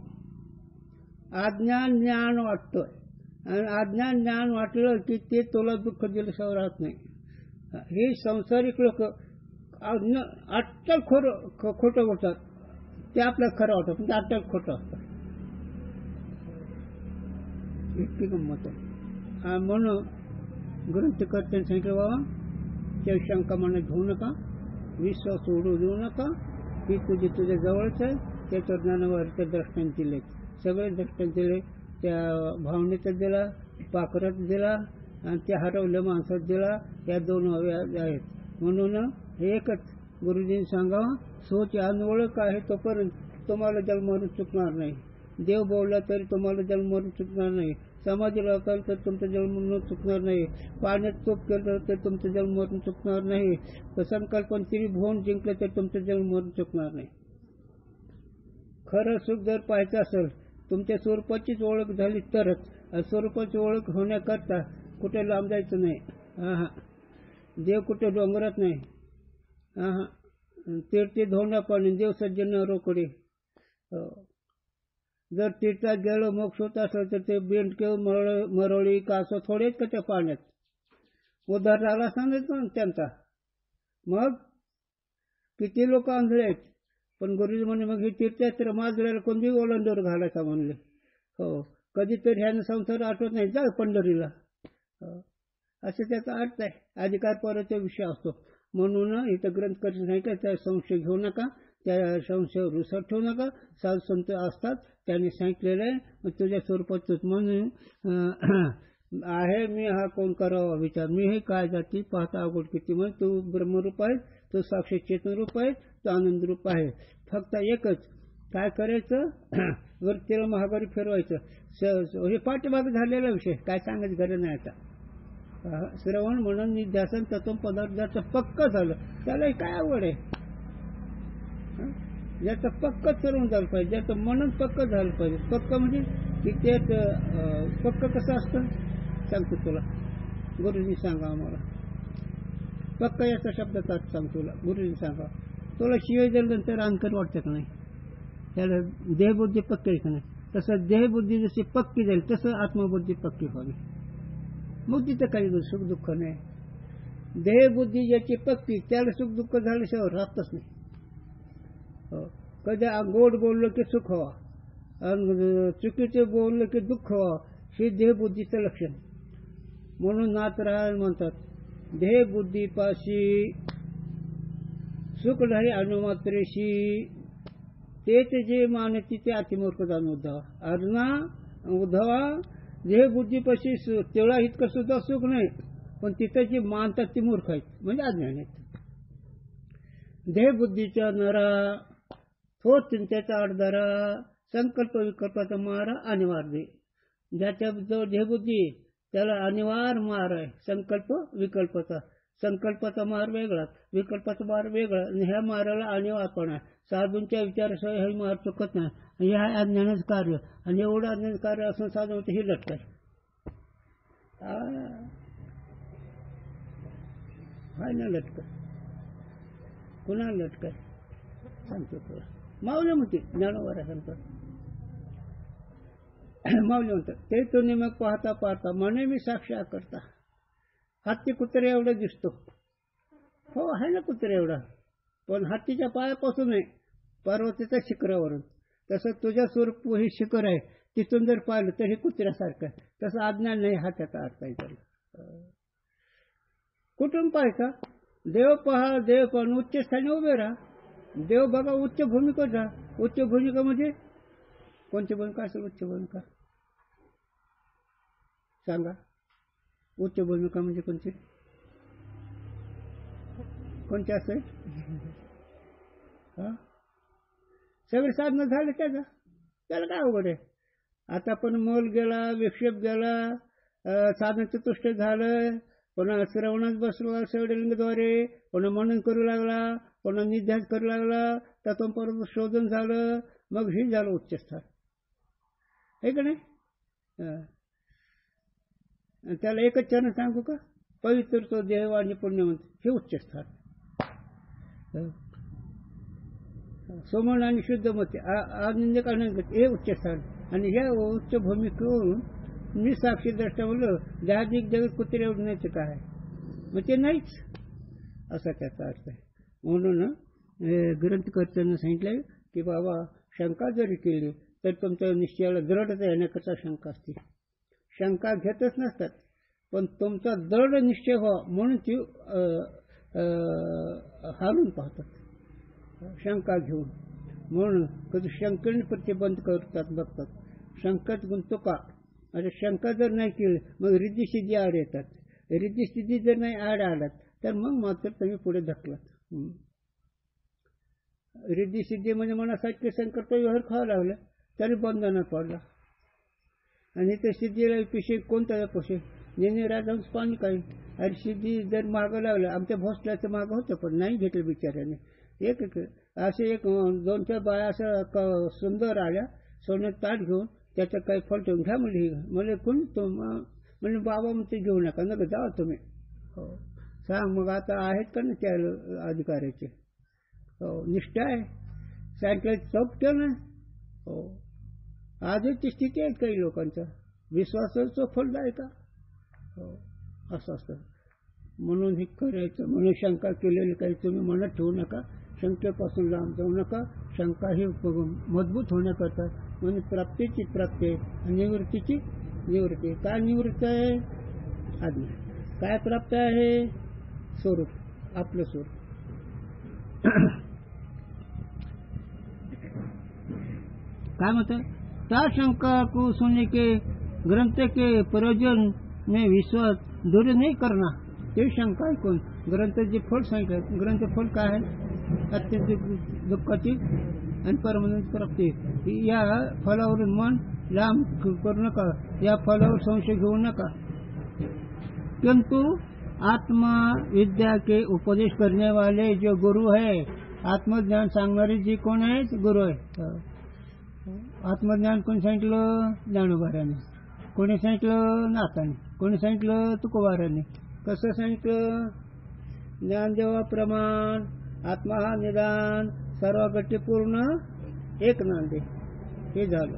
अज्ञान ज्ञान वाटतोय आणि अज्ञान ज्ञान वाटलं की ते तुला दुःख दिल्याशिवाय राहत नाही. हे संसारिक लोक अट्टल खोटं बोलतात. ते आपल्याला खरं वाटतं पण ते अट्टल खोटं असतं. इतकी गंमत आहे. म्हणून ग्रंथकर्त्यांनी सांगितलं बाबा त्या शंका मनात घेऊ नका, विश्वास सोडू देऊ नका. ही तुझ्या जवळच आहे. त्याच्या ज्ञानावर त्या द्रष्टांत दिले, सगळे द्रष्टांत दिले. त्या भावनेत दिला, पाखरात दिला आणि त्या हरवल्या माणसात दिला. या दोन हव्या आहेत. म्हणून एकच गुरुजींनी सांगावं सोच अनओळख आहे तोपर्यंत तुम्हाला जन्मरून चुकणार नाही. देव बोलला तरी तुम्हाला जन्मरून चुकणार नाही. समाधी लावताल तर तुमचं जन्मरून चुकणार नाही. पाण्यात चूक केलं तर तुमचं जन्मरून चुकणार नाही. संकल्पन त्रिभुवन जिंकलं तर तुमचं जन्मरून चुकणार नाही. खरं सुख जर पाहायचं असेल तुमच्या स्वरूपाचीच ओळख झाली तरच. स्वरूपाची ओळख होण्याकरता कुठे लांब जायचं नाही. देव कुठे डोंगरात नाही. तीर्थी धोंडा पाणी देव सज्जन रोकडे. जर तीर्थात गेलं मोक्ष होत असेल तर ते बेंडके मरोळी कासव थोडेच का त्या पाण्यात. उद्धार झाला सांगायचं ना त्यांचा. मग किती लोक आंधळे आहेत. पण गुरुजी म्हणे मग हे तीर्थयात्रा माजल्याला कोणती ओलांडवर घालायचा म्हणले. हो कधीतरी ह्यानं संसार आठवत नाही जा पंढरीला. असं त्याचा अर्थ आहे. अधिकार परचा विषय असतो. म्हणून इथं ग्रंथ करत नाही का त्या संशय घेऊ नका, त्या संशयावर विसर ठेवू नका. साधू संत असतात त्यांनी सांगितलेलं आहे तुझ्या स्वरूपातच. म्हणून आहे मी हा कोण करावा विचार. मी हे काय जाती पाहता अवघड किती. म्हणजे तू ब्रह्मरूप आहे, तू साक्षी चेतन रूप आहे, तू आनंद रूप आहे. फक्त एकच काय करायचं वरतीला महागारी फिरवायचं. हे पाठीमागे झालेला विषय काय सांगायचं गरज नाही. आता श्रवण म्हणून निध्यासन तत्व पदार्थाचं पक्क झालं त्याला काय आवड आहे. ज्याचं पक्कच करून झालं पाहिजे, ज्याचं मनन पक्क झालं पाहिजे. पक्क म्हणजे की त्यात पक्क कसं असतं सांगतो तुला. गुरुजी सांगा आम्हाला पक्क याचा शब्दात अर्थ सांगतो तुला. गुरुजी सांगा. तुला शिवाय दिल्यानंतर अंतर वाटतं का नाही. त्याला देहबुद्धी पक्की आहे का नाही. तसं देहबुद्धी जशी पक्की जाईल तसं आत्मबुद्धी पक्की व्हावी. बुद्धीचं काही सुख दुःख नाही. देहबुद्धी ज्याची पक्की त्याला सुख दुःख झाल्याशिवाय राहतच नाही. कधी गोड बोललं की सुख व्हावा आणि चुकीचे बोललं की दुःख व्हावं हे देहबुद्धीचं लक्षण. म्हणून नाथ राहायला म्हणतात देहबुद्धीपाशी सुख नाही अनुमात्रेशी. तेच जे मानती ते अतिमूर्ख जाण उद्धवा. अर्जुना उद्धवा, देहबुद्धीपाशी तेवढा इतकं सुद्धा सुख नाही, पण तिथं जी मानतात ती मूर्ख आहेत, म्हणजे अज्ञान आहेत. देहबुद्धीच्या नरा थोर चिंतेचा अडधरा, संकल्प विकल्पाचा मारा अनिवार्य. ज्याच्या जो देहबुद्धी त्याला अनिवार्य मार आहे संकल्प विकल्पाचा. संकल्पाचा मार वेगळा, विकल्पाचा मार वेगळा, आणि ह्या माराला अनिवार्यपणा आहे. साधूंच्या विचाराशिवाय हे मार चुकत नाही. आणि हे आहे अज्ञानाचं कार्य, आणि एवढं अज्ञान कार्य असून साधू होते हे लटकाय. हाय ना लटकाय, कुणाला लटकाय सांगतो तुला. माऊली म्हणते ज्ञानोबा सांगतात, माऊली म्हणतात ते तो नेमक पाहता पाहता मने मी साक्षा करता. हत्ती कुत्रे एवढं दिसतो, हो आहे ना कुत्रे एवढा, पण हत्तीच्या पायापासून आहे पर्वताच्या शिखरावरून. तसं तुझ्या स्वरूप ही शिखर आहे, तिथून जर पाहिलं तर हे कुत्र्यासारखं आहे. तसं अज्ञान नाही, हा त्याचा अर्थ आहे. त्याला कुठून पाहायचा? देव पहा, देव पण उच्च स्थानी उभे राहा. देव बघा उच्च भूमिका जा. उच्च भूमिका म्हणजे कोणती भूमिका असेल? उच्च भूमिका सांगा. उच्च भूमिका म्हणजे कोणती कोणती असेल? सगळे साधनं झाले त्याला काय अवघड आहे? आता पण मोल गेला, विक्षेप गेला, साधन चतुष्ट झालं, पुन्हा श्रवणात बसला सवडलिंगद्वारे, पुन्हा मनन करू लागला, पुन्हा निध्यास करू लागला, त्यातून परत शोधन झालं, मग हे झालं उच्चस्थान. हे का नाही? त्याला एकच चरण सांगू का? पवित्र तो देव आणि पुण्यवंत, हे उच्चस्थान. सोमन आणि शुद्ध मते आनंद हे उच्चस्थान. आणि ह्या उच्च भूमिकेवरून मी साक्षी द्रष्टा म्हणलं, जागतिक जगत कुत्रे एवढं नाही काय, मग ते नाहीच असा त्याचा अर्थ आहे. म्हणून ग्रंथकर्त्यांना सांगितलं की बाबा शंका जरी केली तर तुमच्या निश्चयाला दृढता येण्याकरता शंका असते. शंका घेतच नसतात, पण तुमचा दृढ निश्चय व्हावा म्हणून ती हालून पाहतात शंका घेऊन. म्हणून कधी शंकेने प्रतिबंध करतात बघतात. शंकात गुंतो का? आता शंका जर नाही केली मग रिद्धिसिद्धी आड येतात. रिद्धिसिद्धी जर नाही आड आलात तर मग मात्र तुम्ही पुढे ढकलात. रिद्धिसिद्धी म्हणजे मनासाठी संकल्प व्यवहार खावा लागला तरी बंधनात पडला. आणि ते सिद्धीला पिशे कोणत्या पोषे नेहमी राजांच पाणी काही. अरे सिद्धी जर मागं लागलं, आमच्या भोसल्याचं मागं होतं पण नाही घेतलं बिचाऱ्याने. एक असे एक 2-4 बाया असं सुंदर आल्या सोन्यात ताट घेऊन, त्याचं काही फळ ठेवून घ्या म्हणजे कोणी तो म्हणजे बाबा म्हणते घेऊ नका, नका जावा तुम्ही. हो सांग मग आता आहेत का ना त्या अधिकाऱ्याचे? हो निष्ठा आहे, सांगितलं चौक ठेवणं. हो आजही ती स्थिती आहे काही लोकांचा, विश्वासाचं फलदाय का? हो असं असतं. म्हणून हे करायचं. म्हणून शंका केलेली काही तुम्ही मनात ठेवू नका, शंकेपासून लांब जाऊ नका. शंका ही मजबूत होण्याकरता म्हणजे प्राप्तीची प्राप्ती आहे, निवृत्तीची निवृत्ती. काय निवृत्ती आहे? आज्ञा. काय प्राप्त आहे? स्वरूप, आपलं स्वरूप. काय म्हणतं? त्या शंका को सुनने के ग्रंथ के प्रयोजन में विश्वास दूर नहीं करना. ते शंका ऐकून ग्रंथाचे फळ सांगितलं. ग्रंथ फळ काय आहे? अत्यंत दुःखाची आणि परमानंद प्राप्ती. या फलावरून मन लांब करू नका, या फलावर संशय घेऊ नका. किंतु आत्मा विद्या के उपदेश करने वाले जो गुरु है, आत्मज्ञान सांगणारे जी कोण आहेत? गुरु आहे. आत्मज्ञान कोणी सांगितलं? ज्ञानोबाराने. कोणी सांगितलं? नाथाने. कोणी सांगितलं? तुकोबाराने. कसं सांगितलं? ज्ञानदेवा प्रमाण, आत्मा हा निदान, सर्व गटी पूर्ण एक नांदे. हे झालं.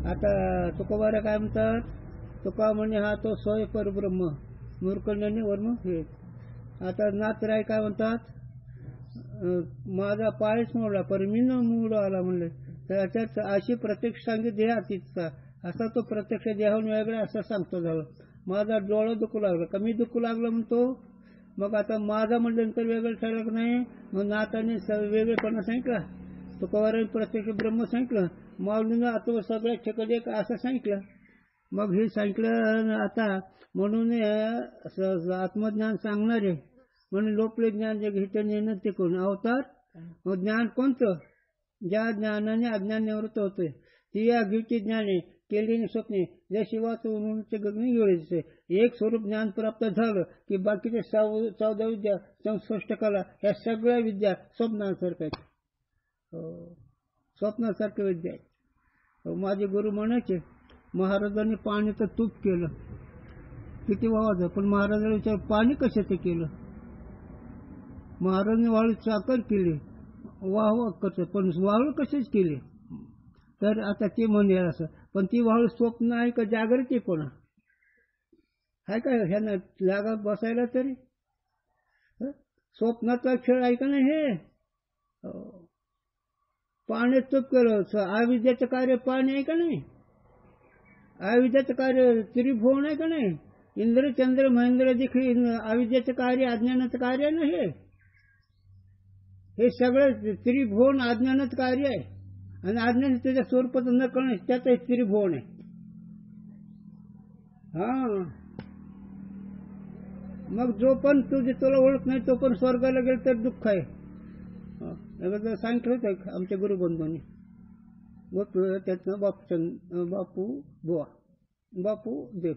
आता तुकोबारा काय म्हणतात? तुका म्हणे हा तो स्वय परब्रह्म, मूर्खंडाने वर्ण हे. आता नाथराय काय म्हणतात? माझा पायच मोडला पर मी न मोड आला म्हणले. त्याच्यात अशी प्रत्यक्ष सांगितली अतीतचा, असा तो प्रत्यक्ष देहावून वेगळा असं सांगतो झालं. माझा डोळा दुखू लागला का मी दुखू लागला म्हणतो. मग आता माझा म्हटल्यानंतर वेगळं ठरलं नाही. मग नाथाने वेगळेपणा सांगितला. तुकोबारांनी प्रत्यक्ष ब्रह्म सांगितलं, माऊलीनं आता सगळ्या ठिकाणी एक असं सांगितलं. मग हे सांगितलं आता म्हणून आत्मज्ञान सांगणारे म्हणून लोपले ज्ञान जे घेतं नेणं ते कोण अवतार. मग ज्ञान कोणतं? ज्या ज्ञानाने अज्ञान निवृत्त होते ती या घेची ज्ञाने केलेली स्वप्ने जशी वाचवूनचे गगनी वेळेचे एक स्वरूप ज्ञान प्राप्त झालं की बाकीचे 14 विद्या संस्पष्ट कला ह्या सगळ्या विद्या स्वप्नासारख्या आहेत. स्वप्नासारख्या विद्या आहेत. माझे गुरु म्हणायचे महाराजांनी पाण्याचं तूप केलं किती वावाचं, पण महाराजांनी विचार पाणी कशाचं केलं? महाराजांनी वाळू साखर केली, वाह कसं, पण वाळू कशीच केली? तर आता ते म्हणे असं, पण ती वाळू स्वप्न आहे का जागृत आहे? कोणा आहे का ह्यांना जागा बसायला? तरी स्वप्नाचा खेळ आहे का नाही? हे पाण्यात तूप केलं, अविद्याचं कार्य पाणी आहे का नाही? अविद्याचं कार्य त्रिभुवन आहे का नाही? इंद्र चंद्र महेंद्र देखील अविद्याचं कार्य अज्ञानाचं कार्य नाही. हे सगळं त्रिभुवन अज्ञानाचं कार्य आहे आणि अज्ञान त्याच्या स्वरूपाचं न कळणे त्याचं त्रिभुवन आहे. हा मग जो पण तुला ओळख नाही तो पण स्वर्गाला गेला तर दुःख आहे. सांगितलं होतं आमच्या गुरुबंधूंनी. त्यातनं बापू बुवा बापू देव.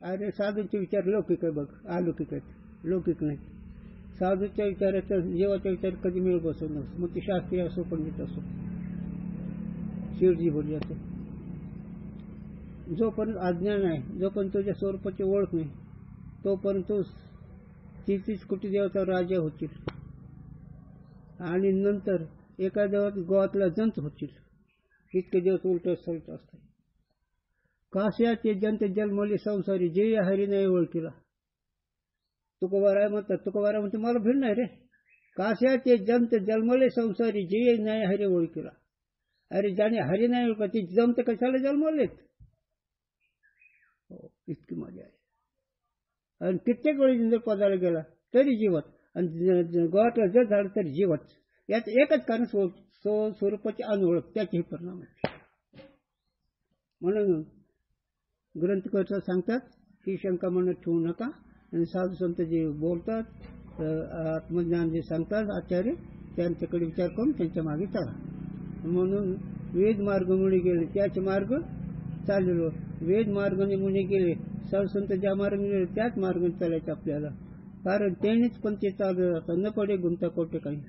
अरे साधूचे विचार लौकिक आहे बघ, अलौकिक आहेत, लौकिक नाही. साधूच्या विचाराचा जीवाचा विचार कधी मिळू बसत नसतो. मग ती शास्त्रीय असो पंडित असो शिवजी बोलली असो. जोपर्यंत अज्ञान आहे, जोपर्यंत तुझ्या स्वरूपाची ओळख नाही तोपर्यंत तू 33 कोटी देवता राजा होतील आणि नंतर एका देवात गोवातला जंत होतील. इतके दिवस उलट सलट असतात. काश्याचे जंत जन्मले संसारी जे हरी नाही ओळखीला. तुकोबाराय म्हणतात, तुकोबाराय म्हणते मला भिड नाही रे. काश्याचे जंत जन्मले संसारी जे नाही हरी ओळखीला. अरे ज्याने हरी नाही ओळखा ती जंत कशाला जन्मलेत? इतकी मजा आहे. आणि कित्येक वेळी जर पदाला गेला तरी जीवत आणि गोवातला जर झालं तरी जीवत. यात एकच कारण स्वरूपाची अनओळख, त्याचेही परिणाम आहेत. म्हणून ग्रंथकर्ता सांगतात ही शंका मनात ठेवू नका. आणि साधू संत जे बोलतात आत्मज्ञान जे सांगतात आचार्य त्यांच्याकडे विचार करून त्यांच्या मागे चला. म्हणून वेद मार्ग मुनी गेले त्याच मार्ग चाललेलो. वेद मार्गाने मुनी गेले, साधू संत ज्या मार्गाने गेले त्याच मार्गाने चालायचं आपल्याला. कारण त्यांनीच पण ते चालू जातात, न पडे गुंता कोटे काही.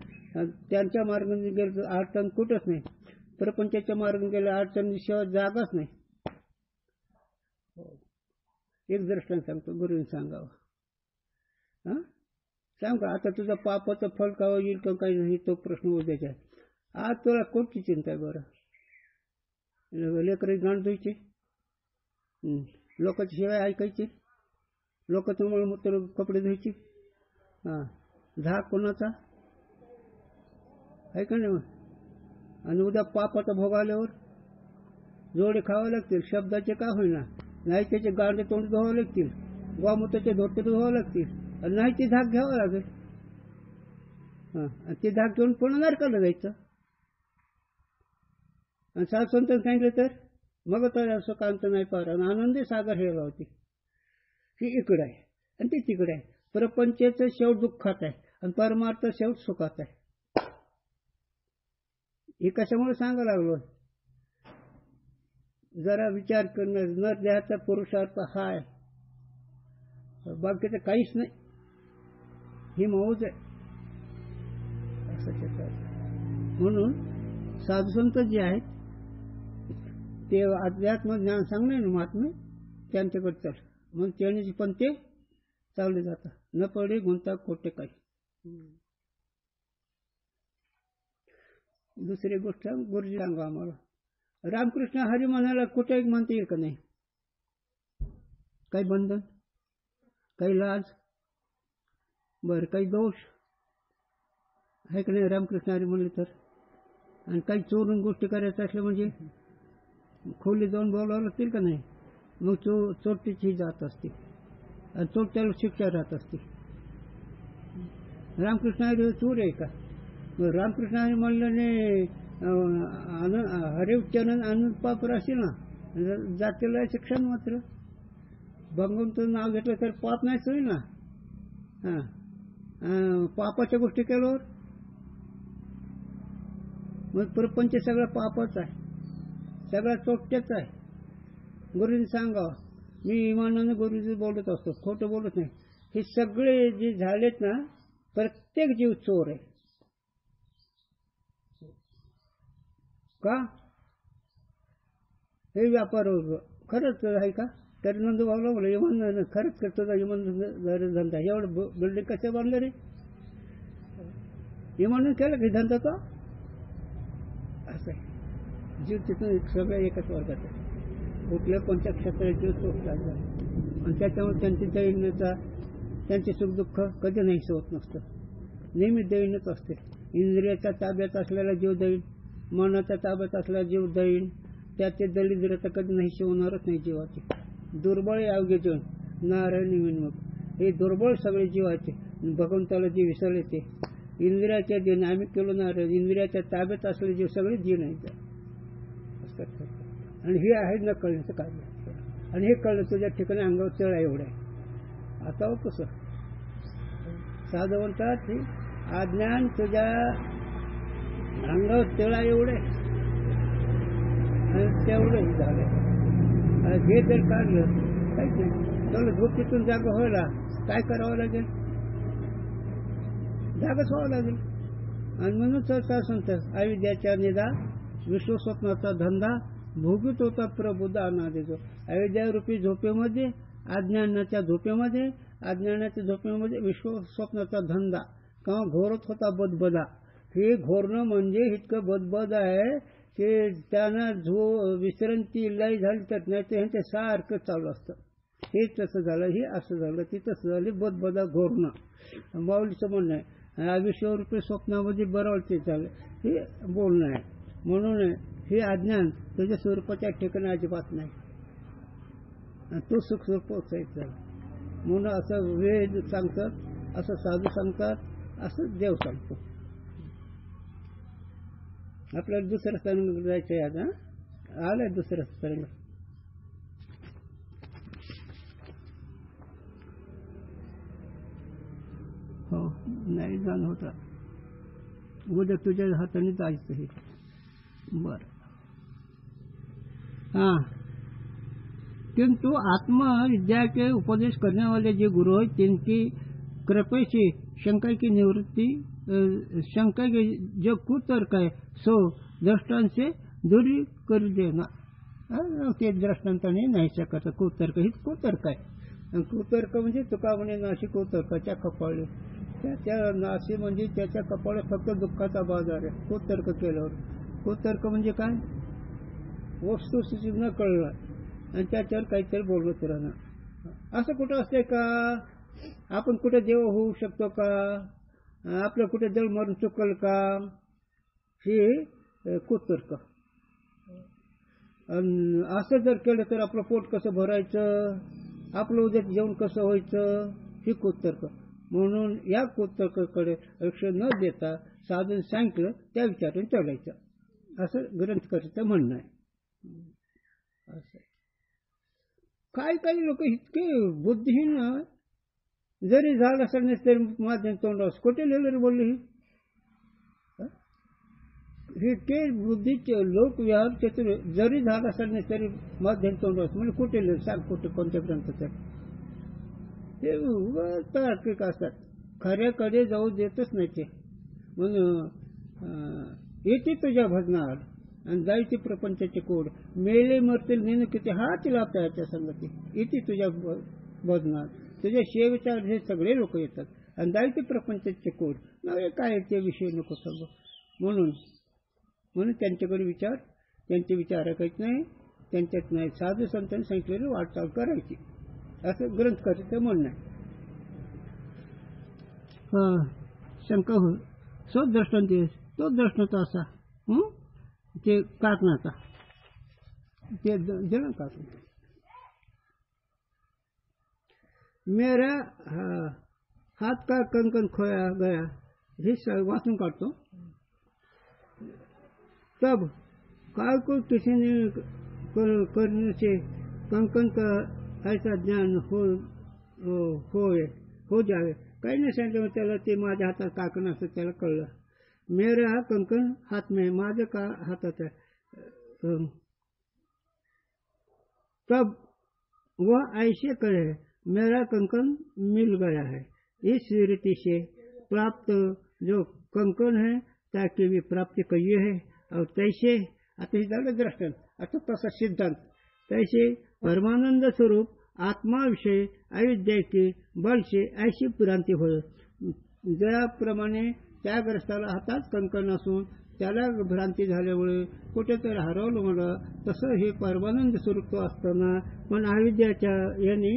त्यांच्या मार्गाने गेलं तर अडचण कुठंच नाही. प्रपंचाच्या मार्गाने गेलं अडचणीशिवाय जागाच नाही. एक दृष्टांत सांगतो, गुरुने सांगावं. सांग का आता तुझं पापाचं फळ का येईल का काही नाही तो प्रश्न उद्याचा आहे. आज तुला कोणती चिंता आहे बरं? लेकरी गाण धुयची, लोकांची शिवाय ऐकायची, लोकांचं मळमूत्र कपडे धुयची, धाक कोणाचा आहे का नाही? आणि उद्या पापाचा भोग आल्यावर जोडे खावे लागतील, शब्दाचे का होईना. नाही त्याचे गांडे तोंड धुवावे लागतील, गोमूत्राचे धोटे धुवावे लागतील, आणि नाही ते धाक घ्यावं लागेल. आणि ते धाक घेऊन पुन्हा नरकाला जायचं. आणि साधू संत सांगितलं तर मग तर असं कांत नाही पार. आणि आनंदी सागर हे होती ही इकडे आहे आणि ती तिकडे आहे. प्रपंचाचं शेवट दुःखात आहे आणि परमार्थ शेवट सुखात आहे. हे कशामुळे सांगायला लागलो? जरा विचार करणं. न द्याचा पुरुषार्थ हा आहे, बाकीचं काहीच नाही. ही मौज आहे असं. म्हणून साधुसंत जे आहेत ते अध्यात्म ज्ञान सांगणे ना महात्मे त्यांच्याकडे चल. मग त्यांनी पण ते चालले जातात, न पडे गुंता कोटे काही. दुसरी गोष्ट गुरुजी सांगा आम्हाला, रामकृष्ण हरी म्हणायला कुठे म्हणता येईल का नाही? काही बंधन, काही लाज, बरं काही दोष आहे का नाही रामकृष्ण हरी म्हणले तर? आणि काही चोरून गोष्टी करायचं असल्या म्हणजे खोली जाऊन बोलावं लागतील का नाही? मग चोरटीची जात असते आणि चोरट्याला शिक्षा राहत असते. रामकृष्ण हरी चोर आहे का? मग रामकृष्ण हरी म्हणलं ने हरे उच्चारण आनंद पाप राशील ना, जातीला शिक्षण मात्र भगवंतचं नाव घेतलं तर पाप नाहीच होईल ना. पापाच्या गोष्टी केल्यावर मग प्रपंच सगळा पापच आहे, सगळा चोट्याच आहे. गुरुजी सांगावं, मी इमानानं गुरुजी बोलत असतो, खोटं बोलत नाही. हे सगळे जे झालेत ना, प्रत्येक जीव चोर आहे. का? हे व्यापार खरंच आहे का? तर नंदूभाऊला बोला, इमान खरंच करतो का? इमान धंदा एवढं बिल्डिंग कसं बांधलं रे? इमानून केलं की धंदा तो असं आहे. जीव तिथून सगळ्या एकाच वर्गात आहे. कुठल्या कोणत्या क्षेत्रात जीव चोखला जातो आणि त्याच्यामुळे त्यांची दैन्यता, त्यांचे सुखदुःख कधी नाहीसं होत नसतं. नेहमी दैन्यच असते. इंद्रियाच्या ताब्यात असलेला जीव दैन, मनाच्या ताब्यात असलेला जीव दैन, त्याचे दरिद्रता कधी नाहीशी होणारच नाही जीवाची. दुर्बळ अवघे जीवन नारायणी विनमुख, हे दुर्बळ सगळे जीव आहेत. भगवंताला जे विसरले ते इंद्रियाच्या दिन आम्ही केलो नारायण, इंद्रियाच्या ताब्यात असलेले जीव सगळे जीव नाही. आणि हे आहे न कळण्याचं कार्य. आणि हे कळलं तुझ्या ठिकाणी अंगावर चढा एवढं आहे. आता कसं साधं म्हणतात, हे अज्ञान तुझ्या अंगावर चढा एवढे तेवढं झालं. हे जर काढलं काहीच नाही. तर झोपेतून जागा व्हायला काय करावं लागेल? जागाच व्हावं लागेल. आणि म्हणून चर्चा सांगतात, अविद्याच्या निदा विश्वस्वप्नाचा धंदा भोगीत होता प्रबुद्ध अनादेजो. अविद्यारूपी झोपेमध्ये, अज्ञानाच्या झोपेमध्ये, अज्ञानाच्या झोपेमध्ये विश्वस्वप्नाचा धंदा किंवा घोरत होता बदबदा. हे घोरणं म्हणजे इतकं बदबद आहे की त्यांना विश्रांती लय झाली तर नाही तर ह्यांच्या सारखं चालू असतं. हे तसं झालं, हे असं झालं, ते तसं झालं, बदबदा घोरणं. माऊलीचं म्हणणं आहे, विश्वरूपी स्वप्नामध्ये बरवळते झालं, हे बोलणं आहे. म्हणून हे अज्ञान तुझ्या स्वरूपाच्या ठिकाणी अजिबात नाही. तो सुख स्वरूप पोचायचं. म्हणून असं वेद सांगतात, असं साधू सांगतात, असं देव सांगतो. आपल्याला दुसऱ्या स्थळाला जायचं आहे. आता आलंय दुसऱ्या स्थळाला. हो नाही जाणं होता. उद्या तुझ्या हाताने जायचं हे. बर. हाँ, किंतु आत्मविद्या के उपदेश करने वाले जो गुरु है, जिनकी कृपा से शंका की निवृत्ति, शंका के जो कुतर्क है सो दृष्टांत दूरी कर देना. ते दृष्टांताने नाही शकत. कुतर्क ही कुतर्क आहे. कुतर्क म्हणजे तुका म्हणे नाशी कुतर्काच्या कपाळे. त्या नाशी म्हणजे त्याच्या कपाळे फक्त दुःखाचा बाजार आहे कुतर्क केल्यावर. कुतर्क म्हणजे काय? वस्तुस्थिती न कळलं आणि त्याच्यावर काहीतरी बोलत राहणं. असं कुठं असतंय का? आपण कुठे देव होऊ शकतो का? आपलं कुठे देव मरून चुकल का? हे कुतर्क. असं जर केलं तर आपलं पोट कसं भरायचं, आपलं उद्या जेवण कसं व्हायचं, हे कुतर्क. म्हणून या कुतर्काकडे लक्ष न देता साधन सांगितलं त्या विचाराने चालायचं, असं ग्रंथकर्त्याचं म्हणणं आहे. असं काही काही लोक इतके बुद्धिहीन, जरी झाड असेल तरी माध्यम तोंडावर कुठे लिहिलं बोलले. हे ते बुद्धीचे लोक व्यवहार चतुर, जरी झाड असेल तरी माध्यम तोंडावर म्हणजे कुठे लिहिलं सांग, कुठे कोणत्या ग्रंथाचं. ते तार्किक असतात, खऱ्याकडे जाऊ देतच नाही ते. म्हणून येते तुझ्या भजनात आणि जायचे प्रपंचाचे कोड, मेले मरतील नेणं किती हात लाभता याच्या संगती. येते तुझ्या भजनात, तुझ्या शेवेच्या हे सगळे लोक येतात आणि जायचे प्रपंचाचे कोड. नव्हे काय ते विषय नको सांगू. म्हणून त्यांच्याकडे विचार, त्यांचे विचार ऐकायचे नाही, त्यांच्यात नाही. साधू संतांनी सांगितलेली वाटचाल करायची, असं ग्रंथकर्त्याचं म्हणणं आहे. शंका हो सो दृष्टांत, तो दृष्टांत असा ते काकणाचा, ते जण काकण मेरा हाथ का कंकन खोया गया, हे वाचून काढतो. तब काल को किसी ने करने से कंकन का ऐसा ज्ञान हो जावे. काही नाही सांगितलं त्याला, ते माझ्या हातात काकण असं त्याला कळलं. मेरा कंकन हाथ में, माझं का हातात आहे. तब वह ऐसे करे, मेरा कंकन मिल गया है. इस रीति से प्राप्त जो कंकन है ताकि भी प्राप्ति कहिए है. और तैसे आता हे झालं दृष्टांत. आता तसा सिद्धांत. तैसे परमानंद स्वरूप आत्माविषयी अविद्येचे बल से ऐसी भ्रांती होय. ज्याप्रमाणे त्या ग्रस्ताला हातात कंकण असून त्याला भ्रांती झाल्यामुळे कुठेतरी हरवलं म्हणलं, तसं हे परमानंद स्वरूप असताना पण अविद्याच्या यांनी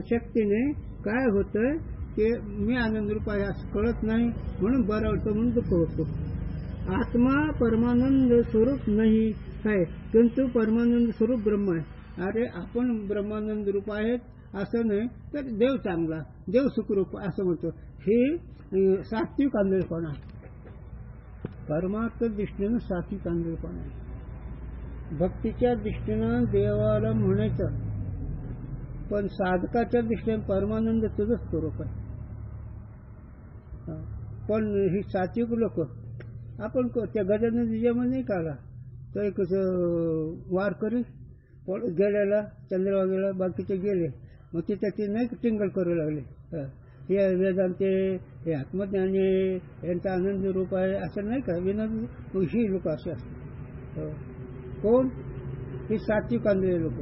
शक्तीने काय होतं की मी आनंद रूप आहे असं कळत नाही, म्हणून बरं वाटतं, म्हणून दुःख होतो. आत्मा परमानंद स्वरूप नाही है, किंतु परमानंद स्वरूप ब्रह्म आहे. अरे आपण ब्रह्मानंद रूप आहेत असं नाही, तर देव चांगला, देव सुखरूप असं म्हणतो. हे सात्विक आंधळेपणा, परमार्थ दृष्टीनं सात्विक आंधळेपणा. भक्तीच्या दृष्टीनं देवाला म्हणायचं, पण साधकाच्या दृष्टीनं परमानंद तुझंच स्वरूप आहे. पण ही सात्विक लोक, आपण त्या गजानन विजयामध्ये नाही काढला तर एक वार करी गेल्याला चंद्रभागेला, बाकीचे गेले, मग तिथे ते नाही टिंगल करू लागले. हे वेदांते, हे आत्मज्ञानी, यांचा आनंद रूप आहे असं नाही का विनोद. ही लोक असे असतात. कोण? ही सात्विक आंधळे लोक.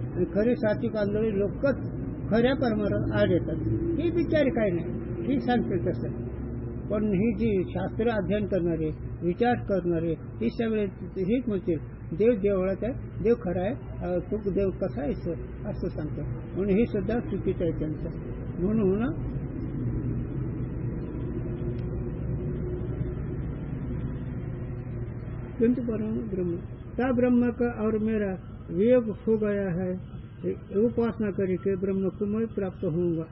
आणि खरे सात्विक आंधळे लोकच खऱ्या परमार्थात आड येतात. ही बिचारी काय नाही, ही सांगते तसं. पण ही जी शास्त्र अध्ययन करणारे, विचार करणारे, ही सगळे हेच म्हणतील देव देवळात आहे, देव खरा आहे, तू देव कसा आहे असं सांगतो. म्हणून हे सुद्धा चुकीचं आहे त्यांचं. म्हणून किंतु ब्रह्म ता ब्रह्म का और मेरा वियोग हो गया है, उपासना करके ब्रह्म को मैं प्राप्त होऊंगा.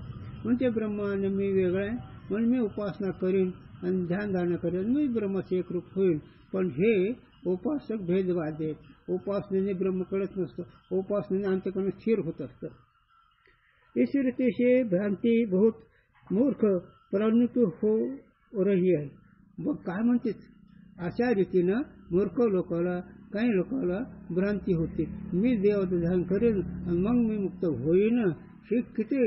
म्हणजे ब्रह्माने मी वेगळा आहे, म्हणून मी उपासना करीन आणि ध्यान धारणा करेन, मी ब्रह्माचे एक रूप होईल. पण हे उपासक भेदवाद आहेत. उपासनेने ब्रह्म कळत नसतं, उपासनेने अंतःकरण स्थिर होत असतं. इस रीति से भ्रांति बहुत मूर्ख परिणत हो रही आहे. मग काय म्हणते, अशा रीतीनं मूर्ख लोकांना, काही लोकांना भ्रांती होते. मी देवाचं ध्यान करेन आणि मग मी मुक्त होईन. हे किती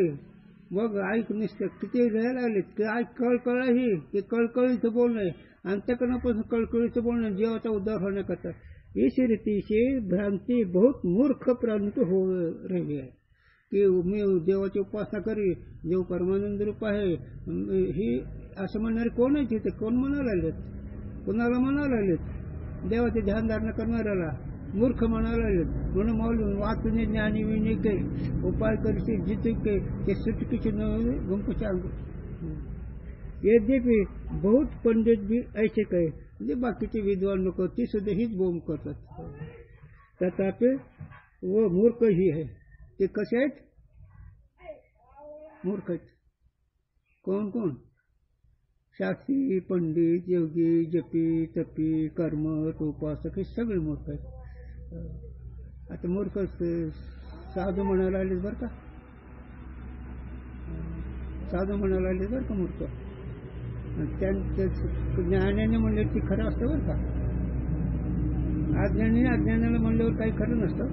मग ऐक निसतं किती लिहायला लागलेत की ऐक कळकळ ही ते कळकळीचं बोलणं आहे. अंतःकरणापासून कळकळीचं बोलणं जीवाचा उद्धार होण्याकरता. इस रीति से भ्रांति बहुत मूर्ख परिणत हो रही है की मी देवाची उपासना करी, देव परमानंद रूप आहे. ही असं म्हणणारे कोण आहे तिथे? कोण म्हणायला लागलेत? कोणाला म्हणायला लागलेत? देवाचे ध्यान धारणा करणाऱ्याला मूर्ख म्हणायला लागलेत. म्हणून माऊली वाचने ज्ञानी विने के उपाय करते जिते के ते सुटकीचे नव्हे गुंपच्या अंग. यद्यपि बहुत पंडित भी ऐसे कहे, म्हणजे बाकीचे विद्वान लोक ते सुद्धा हीच बोंब करतात. तथापि वो मूर्ख ही है. ते कसे आहेत? मूर्ख आहेत. कोण कोण? शास्त्री, पंडित, योगी, जपी, तपी, कर्मठ, उपासक हे सगळे मूर्ख आहेत. आता मूर्ख साधू म्हणायला आले बरं का, साधू म्हणायला आले बरं का मूर्ख. त्यांचं ज्ञानाने म्हणले की खरं असतं बरं का. अज्ञानाला म्हणल्यावर काही खरं नसतं.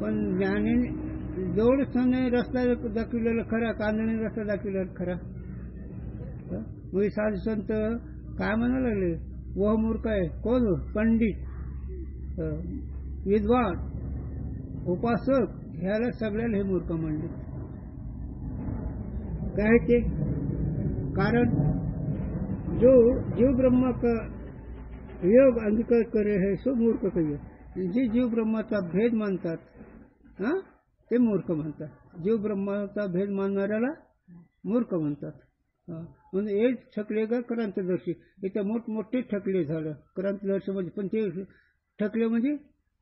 पण ज्ञानाने जवळच रस्ता दाखविलेला खरा, कांदणे रस्ता दाखविलेला खरा. मग साधू संत काय म्हणायला लागले? वह मूर्ख आहे. कोण? पंडित, विद्वान, उपासक, ह्याला सगळ्याला हे मूर्ख म्हणले. काय ते? कारण जो जीव ब्रह्मा का योग अंगीकार करे है सो मूर्ख कहिए. जे जीव ब्रह्माचा भेद मानतात ते मूर्ख म्हणतात. जीव ब्रह्माचा भेद मानणाऱ्याला मूर्ख म्हणतात. म्हणजे एक ठकले का क्रांतदर्शी, इथं मोठमोठे ठकले झालं क्रांतदर्शी म्हणजे. पण ते ठकले म्हणजे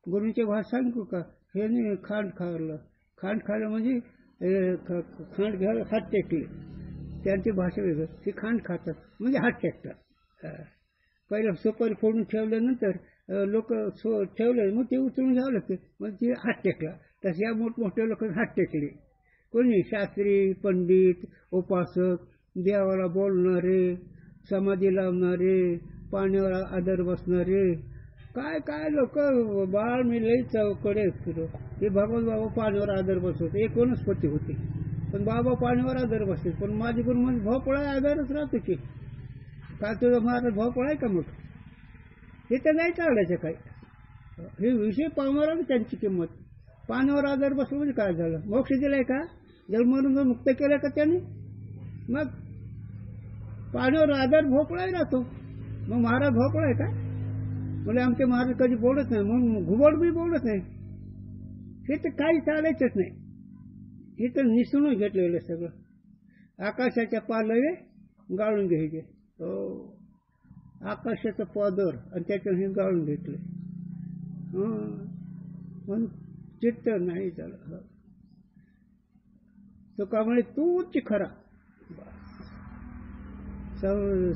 गुरुंचे भाषा सांगू का, हे खांड खाल्लं. खांड खाल्लं म्हणजे खांड घ्यायला हात टेकले. त्यांची भाषा वेगळं. ती खांड खातात म्हणजे हात टेकतात. पहिलं सुपारी फोडून ठेवल्यानंतर लोक ठेवले मग ते उचलून घ्यावं लागते. मग ते हात टेकला. तसे या मोठमोठ्या लोकांनी हात टेकले. कोणी शास्त्री, पंडित, उपासक, देवाला बोलणारे, समाधी लावणारे, पाण्यावर आदर बसणारे, काय काय लोक. बाळ मी लई चौकडे फिरो. ते भगवान बाबा पाण्यावर आदर बसवते. एक वनस्पती होती पण बाबा पाण्यावर आदर बसते. पण माझी गुरु म्हणजे भोपळा आदरच राहतो की काय तुझा महाराज भोपळा आहे का मग हे तर नाही चालायचं काही. हे विषय पावणार त्यांची किंमत. पाण्यावर आदर बसलं म्हणजे काय झालं? मोक्ष दिलाय का? जन्मरून मुक्त केलं का त्याने? मग पाण्यावर आदर भोपळाही राहतो. मग महाराज भोपळा आहे का? म्हणजे आमचे महाराज कधी बोलत नाही म्हणून घुबड बी बोलत नाही. हे तर काही चालायचंच नाही. हे तर निसळून घेतलेलं सगळं. आकाशाच्या पालवे गाळून घ्यायचे. हो, आकाशाचं पदर आणि त्याच्यावर हे गाळून घेतलं. म्हणून चित्त नाही झालं. तो का म्हणे तूच खरा.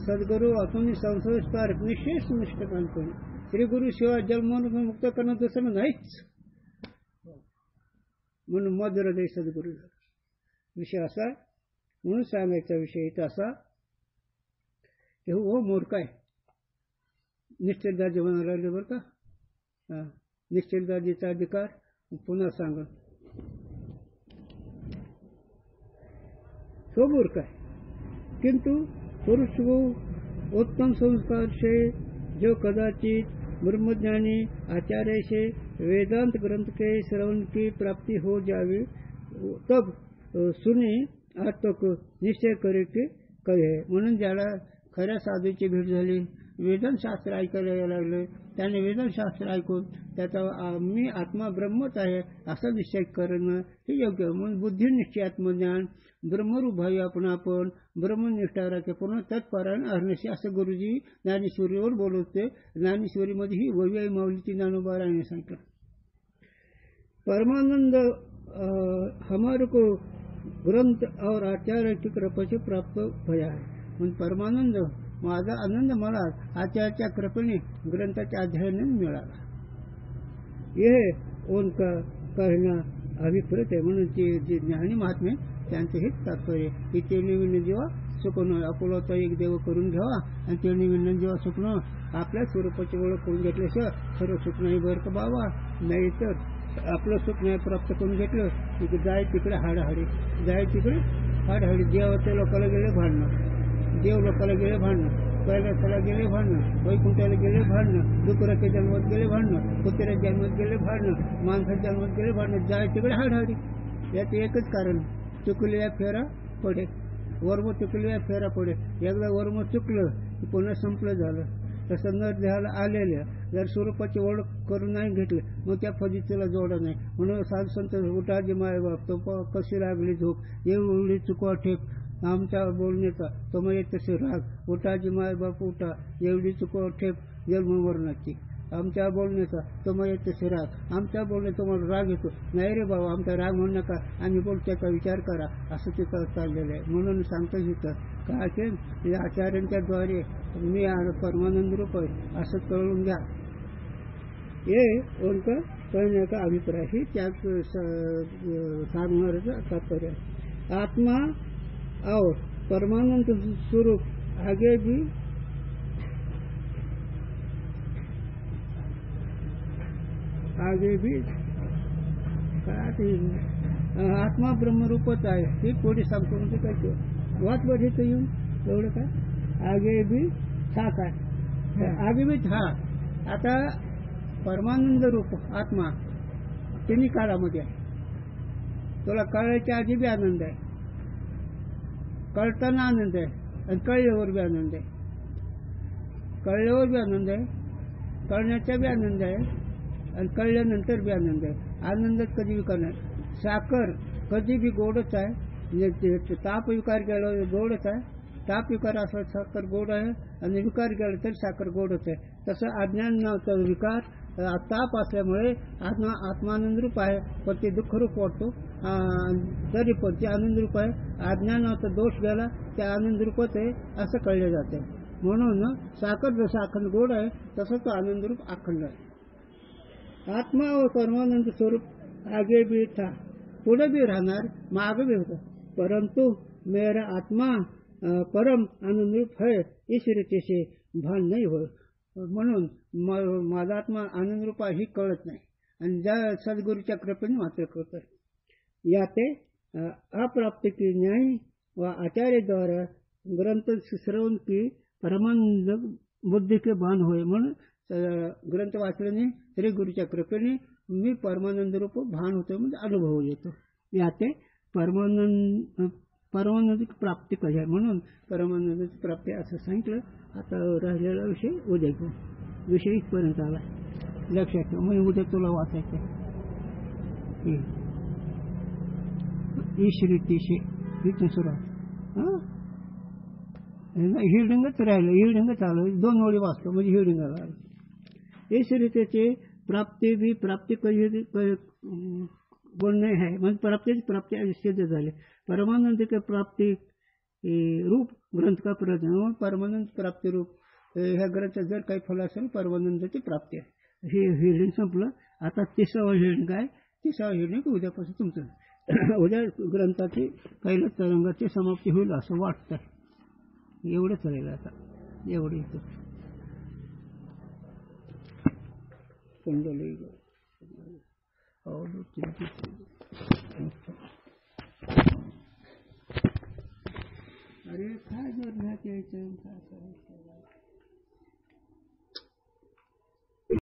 सद्गुरु आपण संस्कार निशेष निष्ठ कांतोनी. श्री गुरु शिवाय जन्मोन्मुख मुक्त करणं दुसरं नाहीच. म्हणून मधुर हृदय सद्गुरु. विषय असा म्हणून सांगायचा विषय इथं असा की हो मूर्ख आहे. निश्चितदाजी म्हणायला लागले बरं का. निश्चितदाजीचा अधिकार पुन्हा सांगा. तो मूर्ख आहे. किंतु पुरुष को उत्तम संस्कार से जो कदाचित ब्रह्मज्ञानी आचार्य से वेदांत ग्रंथ के श्रवण की प्राप्ति हो जावे तब सुनी आत्मक निश्चय करे की कहे. म्हणून ज्याला खऱ्या साधूची भेट झाली, वेदांतशास्त्र ऐकायला यायला लागले, त्याने वेदांतशास्त्र ऐकून त्याचा मी आत्मा ब्रह्मच आहे असा निश्चय करणं हे योग्य. म्हणून बुद्धिनिश्चय आत्मज्ञान ब्रह्मरूप भावी आपण ब्रह्मनिष्ठा राखे पूर्ण तत्परायण अरण्याशी असं गुरुजी ज्ञानेश्वरीवर बोलवते. ज्ञानेश्वरीमध्ये ही वैवाही माऊलीची ज्ञानोबा रायने सांगितलं. परमानंद हमारे को ग्रंथ और आचार्य की कृपा से प्राप्त भया है. म्हणून परमानंद माझा आनंद मला आचार्याच्या कृपेने ग्रंथाच्या अध्ययनाने मिळाला. हे उनका कहना अभिप्रेत आहे. म्हणून ते जे ज्ञानी महात्मे त्यांचं हेच तात्पर्य की ते निमित्त जेव्हा सुकणं आपलं एक देव करून घ्यावा आणि ते निमित्त जेव्हा सुकणं आपल्या स्वरूपाची ओळख करून घेतल्याशिवाय सर्व सुख नाही बरं का बाबा. नाही तर आपलं सुख नाही प्राप्त करून घेतलं की जाय तिकडे हाडाहाडी, जाय तिकडे हाडाहाडी. देवाच्या लोकांना गेले भांडणं, देव लोकांना गेले भांडणं, कैलासाला गेले भांडणं, वैकुंठाला गेले भांडणं, डुकराच्या जन्मात गेले भांडणं, कुत्र्याच्या जन्मात गेले भांडणं, माणसाच्या जन्मात गेले भांडणं. जाय तिकडे हाडाहाडी. यात एकच कारण चुकलेल्या फेरा पडे. वर्म चुकलेल्या फेरा पडे. एकदा वर्म चुकलं की पुन्हा संपलं झालं. तसं न देहाला आलेल्या जर स्वरूपाची ओळख करून नाही घेतलं मग त्या फजितीला जोडा नाही. म्हणून साधू संत उठाजी मायबाप तो कशी लागली झोप एवढी चुकवा ठेप आमच्या बोलण्याचा तो मग तसे राग. उठाजी मायबाप उठा एवढी चुकवा ठेप जन्म मरणाची आमच्या बोलण्याचा तो मग तसे राग. आमच्या बोलण्यात तुम्हाला राग येतो नाही रे बाबा आमचा राग म्हणू नका आम्ही बोलत्याचा विचार करा असं तिथं चाललेलं आहे. म्हणून सांगतो तिथं काय की आचार्यांच्या द्वारे मी परमानंद रूप आहे असं कळून घ्या. हे उनका कहने का अभिप्राय ही त्यात सांगणाऱ्याचं तात्पर्य आहे. आत्मा और परमानंद स्वरूप आगे भी आत्मा ब्रह्मरूपच आहे हे कोणी सांगतो म्हणजे काय वाच वर येतं येऊन एवढं काय आगे भी था काय आगे भी था. आता परमानंद रूप आत्मा तिन्ही काळामध्ये आहे. तुला कळायच्या आधी बी आनंद आहे, कळताना आनंद आहे आणि कळल्यावर बी आनंद आहे. कळल्यावर बी आनंद आहे, कळण्याचा बी आनंद आहे आणि कळल्यानंतर बी आनंद आहे. आनंदात कधी विकार नाही. साखर कधी बी गोडच आहे. ताप विकार गेला गोडच आहे. ताप विकार असला साखर गोड आहे आणि विकार गेला तर साखर गोडच आहे. तसं अज्ञान नावाचा विकार ताप असल्यामुळे आत्मानंद रूप आहे, पण ते दुःख रूप वाटतो. तरी पण ते आनंद रूप आहे. अज्ञानाचा दोष गेला, ते आनंद रूपच आहे असं कळले जाते. म्हणून साखर जसं अखंड गोड आहे तसं तो आनंद रूप अखंड आहे. आत्मा व परमानंद स्वरूप आगे भी था, पुढे भी राहणार, मागे भी होता. परंतु मेरा आत्मा परम आनंद रूप है इस रीति से भान नहीं हो. म्हणून माझा आत्मा आनंद रूप ही कळत नाही आणि ज्या सद्गुरूच्या कृपेने मात्र कळत. याते अप्राप्ति की न्याय व आचार्य द्वारा ग्रंथ श्रवण की परमानंद बुद्धी के बांध होय. म्हणून ग्रंथ वाचल्याने श्री गुरुच्या कृपेने मी परमानंद रूप भान होतो, म्हणजे अनुभव येतो. याते परमानंद प्राप्ती कशी आहे, म्हणून परमानंदाची प्राप्ती असं सांगितलं. आता राहिलेला विषय उद्या घेऊ. विषय इथपर्यंत आला, लक्षात ठेव. म्हणजे उद्या तुला वाचायचं ईश रीतीशी इथून सुरुवात. हिडिंगच राहिलं, हिडिंगच आलं. 2 ओळी वाचतो म्हणजे हिडिंग आला. ईश रीतीची प्राप्ती भी प्राप्ती कशी बोलणे आहे, म्हणजे प्राप्तीची प्राप्ती सिद्ध झाली. परमानंद के प्राप्ती रूप ग्रंथ का प्रयोजन. परमानंद प्राप्ती रूप ह्या ग्रंथात जर काही फल असेल परमानंदाची प्राप्ती आहे. हे हिडिंग संपलं. आता 30वा हिडिंग आहे. 30वा हिडिंग उद्यापासून तुमचं. उद्या ग्रंथाची पहिल्या तरंगाची समाप्ती होईल असं वाटतं. एवढंच राहील आता. एवढं इथं कुंडली अरे काय जर यायचं काय करायचं.